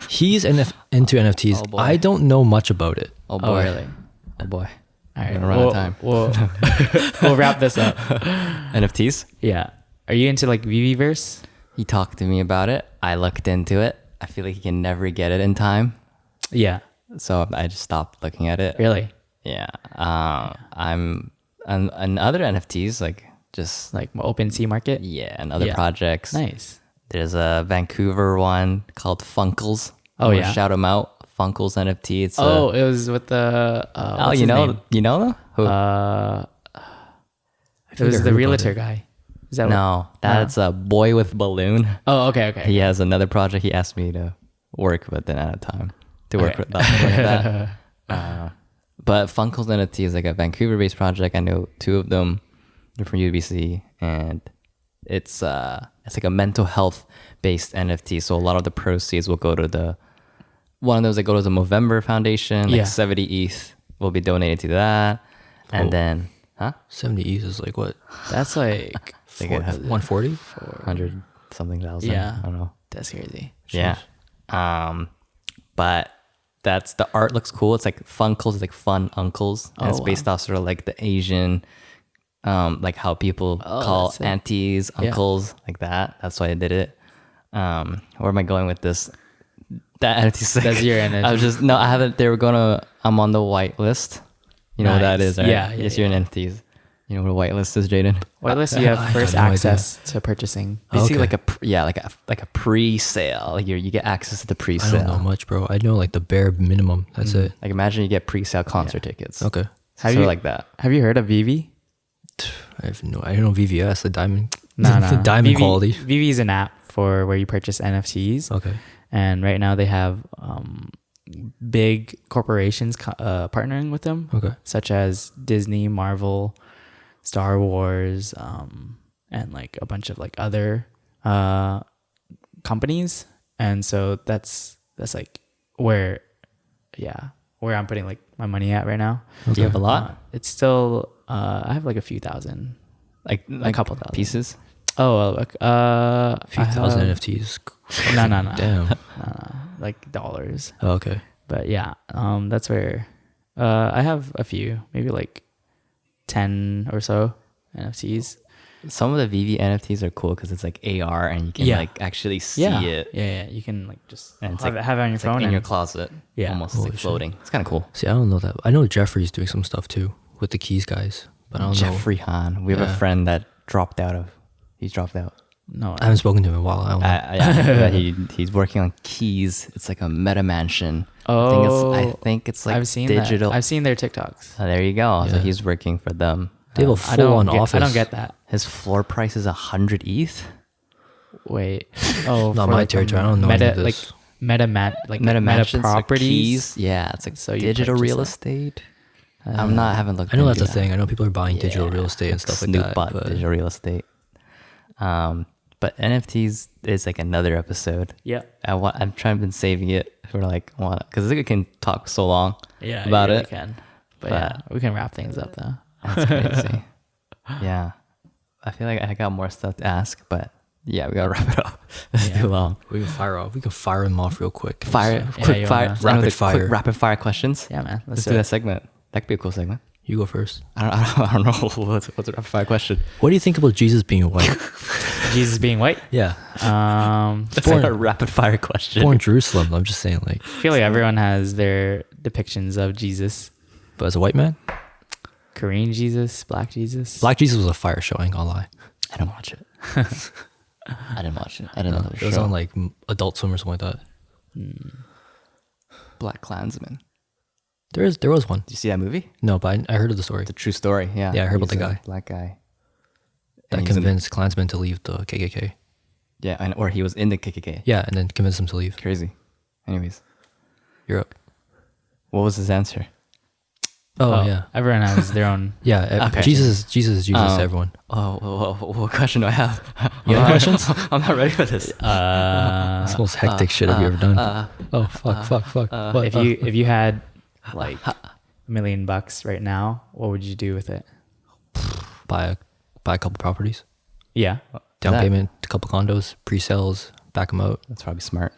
he's into NFTs. Oh, boy. I don't know much about it. Oh boy. Oh, really? Oh boy. All right, We're gonna run out of time. We'll wrap this up. NFTs? Yeah. Are you into like VVverse? He talked to me about it. I looked into it. I feel like he can never get it in time. Yeah. So I just stopped looking at it. Really? Yeah. I'm and other NFTs, like just Like open sea market. yeah, and other Yeah. projects. Nice. There's a Vancouver one called Funkles. Oh, I wanna yeah? shout them out. Funkles NFT. It's Oh, it was with the. oh, What's you his know, name? you know them? Who? It was the realtor guy. Is that no, that's a boy with balloon. Oh, okay, okay. He has another project he asked me to work with, then I had time to work Okay. with that. But Funkles NFT is like a Vancouver-based project. I know two of them. They're from UBC, and it's like a mental health-based NFT. So a lot of the proceeds will go to the one of those that go to the Movember Foundation. Like Yeah. 70 ETH will be donated to that, and Oh. then 70 E's is like what? That's like. They could have 140? 100 something thousand. Yeah. I don't know. That's crazy. Yeah. But that's the art looks cool. It's like Funkles, it's like fun uncles. And Oh, it's based off sort of like the Asian, like how people call that's it. aunties, Yeah. uncles, like that. That's why I did it. Where am I going with this? That NFT sick. That's your NFT. I was just no, I haven't. I'm on the white list. You know what that Nice. is, right? Yeah, Yes, yeah, you're in NFTs. You know what a white list is, Jayden? Whitelist, you have I first have no access to purchasing. Basically, Okay. like a pre-sale. Like you get access to the I pre-sale. don't know much, bro. I know like the bare minimum. That's it. Like imagine you get pre-sale concert tickets. Okay. Sort of like that. Have you heard of Vivi? I don't know VVS, the diamond. No, the diamond quality. Vivi is an app for where you purchase NFTs. Okay. And right now they have big corporations partnering with them, Okay. such as Disney, Marvel, Star Wars, and like a bunch of like other companies. And so that's like where I'm putting like my money at right now. Do you have a lot? It's still I have like a few thousand. Like a couple thousand pieces? Oh, A few I thousand have- NFTs. No, Damn. like dollars. Oh, okay. But yeah, that's where I have a few, maybe like 10 or so NFTs. Some of the VV NFTs are cool because it's like AR and you can Yeah. like actually see Yeah, it. yeah. You can like just And it's have, like- have it on your It's phone like in and your closet. Yeah. Almost it's like Holy shit. floating. It's kind of cool. See, I don't know that. I know Jeffrey's doing some stuff too with the keys guys, but I don't know. Jeffrey Han. We have a Yeah. friend that he's dropped out. no. I haven't spoken to him in a while. I don't know. Yeah, he's working on keys. It's like a meta mansion. I think it's like I've seen digital. that. I've seen their TikToks. Oh, there you go. So Yeah. he's working for them. They have a I don't full-on get- office. I don't get that. His floor price is 100 ETH. Wait. Oh, Not for, my like, territory. I don't know Meta any of like this. meta Meta mansions, like properties. keys. Yeah, it's like So you digital purchase real that. estate. I haven't looked. I know that's a into that. thing. I know people are buying digital real estate and stuff like Snoop that. bought But digital real estate. But NFTs is like another episode. Yeah. I'm trying to saving it for like one because we can talk so long Yeah. about you really it. Can. But, But- yeah, we can wrap things up though. That's crazy. Yeah, I feel like I got more stuff to ask, but yeah, we gotta wrap it up. It's Yeah. too long. we can fire off. We can fire them off real quick. Fire, Yeah, quick you fire, wanna- I know the Rapid fire. quick rapid fire questions. Yeah, man. Let's do that segment. That could be a cool segment. You go first. I don't know what's a rapid fire question. What do you think about Jesus being white? Jesus being white. Yeah. That's like a rapid fire question. Born in Jerusalem. I'm just saying, like, I feel like everyone has their depictions of Jesus. but as a white man, Korean Jesus, Black Jesus. Black Jesus was a fire show. I ain't gonna lie. I didn't watch it. I didn't watch it. I didn't know It was on like Adult Swim or something like that. Black Klansman. There was one. Did you see that movie? No, but I heard of the story. It's a true story. Yeah. Yeah, I heard about He's the a guy. Black guy. That And he was in- convinced Klansmen to leave the KKK. Yeah, or he was in the KKK. Yeah, and then convinced them to leave Crazy. Anyways, Europe. what was his answer? Oh, yeah. Everyone has their own. Yeah, Okay. Jesus is Jesus to Oh. everyone. What question do I have? You have questions? I'm not ready for this. That's the most hectic shit have you ever done? Oh, fuck. What? If you had like $1 million right now, what would you do with it? buy a couple properties, Yeah. down That- payment, a couple condos, pre-sales, back them out, That's probably smart.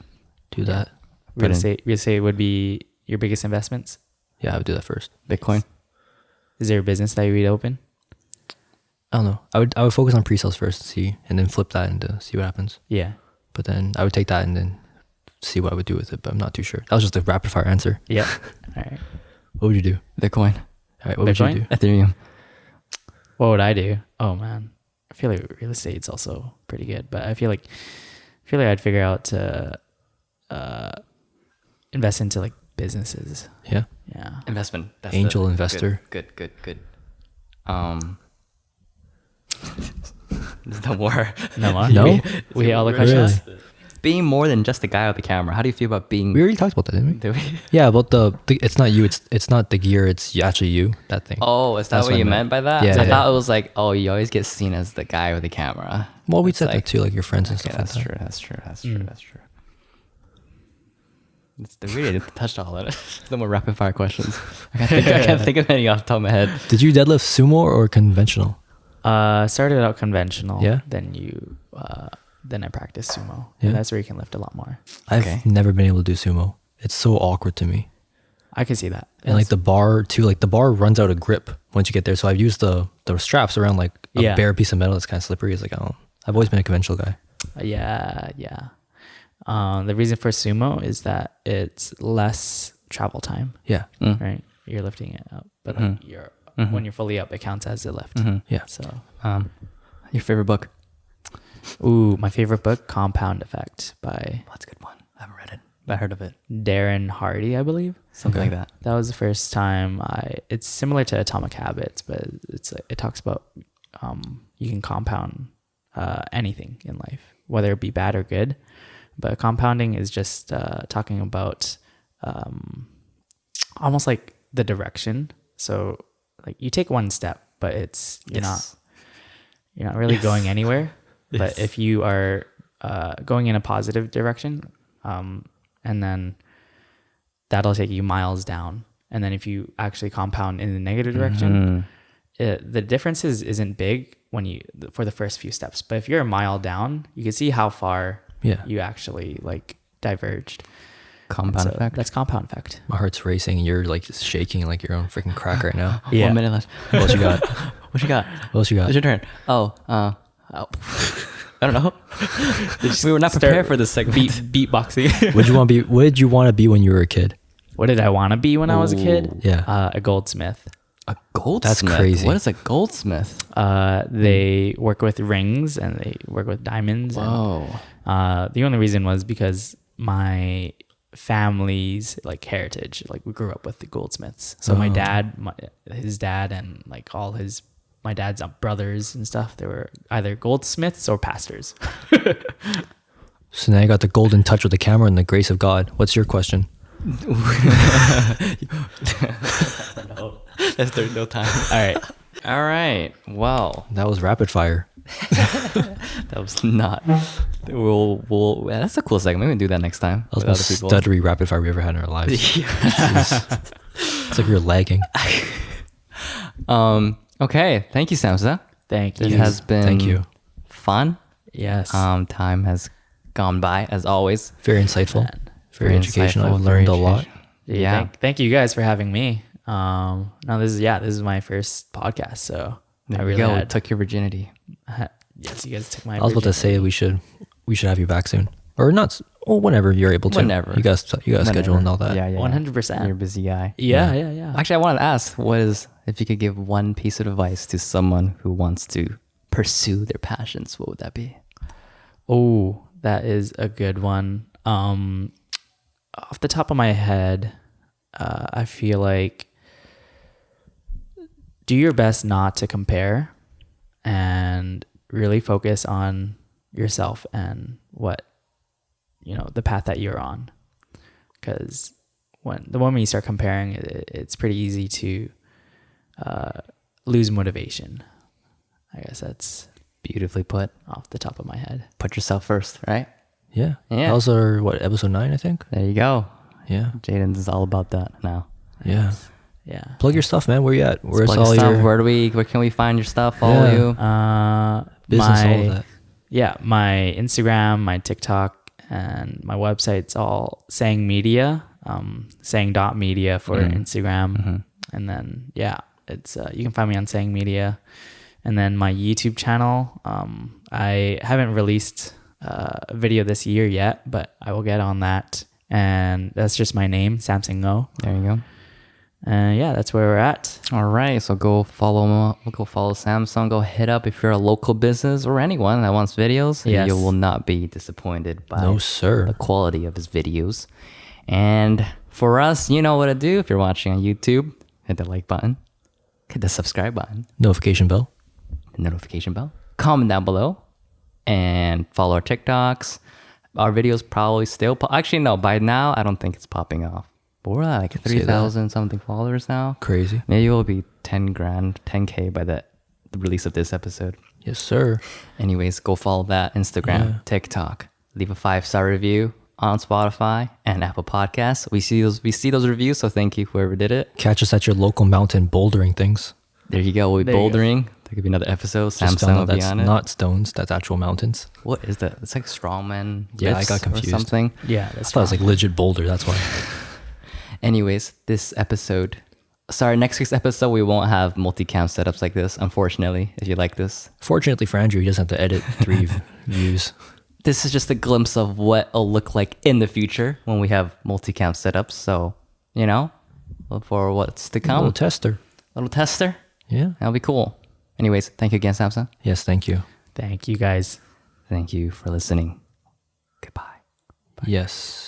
do that. Real in- estate would be your biggest investments. Yeah, I would do that first. Bitcoin. Is there a business that you would open? I don't know. I would focus on pre-sales first and see, and then flip that and see what happens. Yeah. But then I would take that and then see what I would do with it. But I'm not too sure. That was just a rapid fire answer. Yeah. All right. What would you do? Bitcoin. All right, what would Bitcoin? you do? Ethereum. What would I do? Oh man, I feel like real estate's also pretty good, but I feel like I'd figure out to invest into like businesses. Yeah. Yeah. Investment. That's Angel investor. Good. There's no more. No more. No? We all the Really? questions. Being more than just the guy with the camera. How do you feel about being? We already talked about that, didn't we? Do we? Yeah, about the it's not you. It's not the gear. It's actually you. That thing. Oh, is that That's what what I you meant. meant by that? Yeah, I yeah. thought it was like, oh, you always get seen as the guy with the camera. Well, we It's said like- that too, like your friends and Okay, stuff like that's that. true. That's true. We really didn't touch all of it. No more rapid fire questions. I can't think of any off the top of my head. Did you deadlift sumo or conventional? Started out conventional. Yeah? Then I practiced sumo. Yeah. And that's where you can lift a lot more. I've Okay. never been able to do sumo. It's so awkward to me. I can see that. And like the bar too, like the bar runs out of grip once you get there. So I've used the straps around like a Yeah. bare piece of metal that's kind of slippery. It's like, I've always been a conventional guy. Yeah. The reason for sumo is that it's less travel time, Yeah. right? You're lifting it up, but like when you're fully up, it counts as a lift. Yeah. So, Your favorite book? ooh, my favorite book, Compound Effect by Oh, that's a good one. I haven't read it, but I heard of it. Darren Hardy, I believe. Something Okay. like that. That was the first time it's similar to Atomic Habits, but it talks about you can compound anything in life, whether it be bad or good. But compounding is just talking about almost like the direction. So like you take one step, but you're not really going anywhere. But if you are going in a positive direction, and then that'll take you miles down. And then if you actually compound in the negative direction, the differences isn't big for the first few steps. But if you're a mile down, you can see how far you actually like diverged. Compound effect. That's compound effect. My heart's racing and you're like shaking like you're on freaking crack right now. Yeah. 1 minute left. What else you got? What you got? What else you got? It's your turn. Oh. I don't know. We were not prepared for this segment. Beatboxing. What did you want to be when you were a kid? What did I want to be when I was a kid? Yeah. A goldsmith. A goldsmith? That's crazy. What is a goldsmith? They work with rings and they work with diamonds. Whoa. And, the only reason was because my family's like heritage, like we grew up with the goldsmiths. So my dad, his dad, and like my dad's brothers and stuff, they were either goldsmiths or pastors. So now you got the golden touch with the camera and the grace of God. What's your question? There's no time. All right. Well, That was rapid fire. that was not. Yeah, that's a cool segment. We can do that next time. That was the most stuttery rapid fire we ever had in our lives. It's like we were lagging. Okay. Thank you, Samsa. Thank It you. has been Thank you. fun. Yes. Time has gone by as always. Very insightful. Man. Very educational. insightful, I've learned a very lot. educational. Dude, Yeah. Thank you guys for having me. No, this is my first podcast, so There I you really go. had, Took your virginity. yes, you guys took my. I was about to say we should have you back soon, or not? Well, whenever you're able to. Whenever. You guys schedule and all that. Yeah. 100%. You're a busy guy. Yeah. Actually, I wanted to ask, if you could give one piece of advice to someone who wants to pursue their passions, what would that be? Oh, that is a good one. Off the top of my head, I feel like do your best not to compare and really focus on yourself and the path that you're on. Because when you start comparing, it's pretty easy to lose motivation. I guess that's Beautifully put. off the top of my head. Put yourself first, right? Yeah. Yeah. That was our episode 9, I think. There you go. Yeah. Jayden is all about that now. Yeah. Yeah. Plug your stuff, man. Where you at? Where's Plug all your stuff. your Where can we find your stuff? Follow Yeah. you. business, all of that? Yeah, my Instagram, my TikTok, and my website's all Sang Media, sang.media for Instagram. And then, it's you can find me on Sang Media. And then my YouTube channel, I haven't released a video this year yet, but I will get on that. And that's just my name, Samson Ngo. There you go. And yeah, that's where we're at. All right, so go follow Samsung. Go hit up if you're a local business or anyone that wants videos. Yes. You will not be disappointed by No, sir. the quality of his videos. And for us, you know what to do. If you're watching on YouTube, hit the like button, hit the subscribe button, Notification bell. the notification bell, comment down below, and follow our TikToks. Our videos probably still actually no, by now I don't think it's popping off. But we're at like say 3,000 something followers now. Crazy. Maybe it will be 10 grand, 10K by the release of this episode. Yes, sir. Anyways, go follow that Instagram, TikTok. Leave a 5-star review on Spotify and Apple Podcasts. We see those reviews, so thank you whoever did it. Catch us at your local mountain bouldering things. There you go. We'll be There you go. bouldering. There could be another episode. Just Samsung found will out be that's on it. not stones. That's actual mountains. What is that? It's like strongman. Yeah, I lifts got or confused. something. Yeah, I that's thought it was like legit boulder. That's why. Anyways, next week's episode, we won't have multicam setups like this, unfortunately, if you like this. Fortunately for Andrew, he doesn't have to edit 3 views. This is just a glimpse of what it'll look like in the future when we have multicam setups. So, look for what's to A come. little tester. Little tester. Yeah. That'll be cool. Anyways, thank you again, Samson. Yes, thank you. Thank you guys. Thank you for listening. Goodbye. Yes.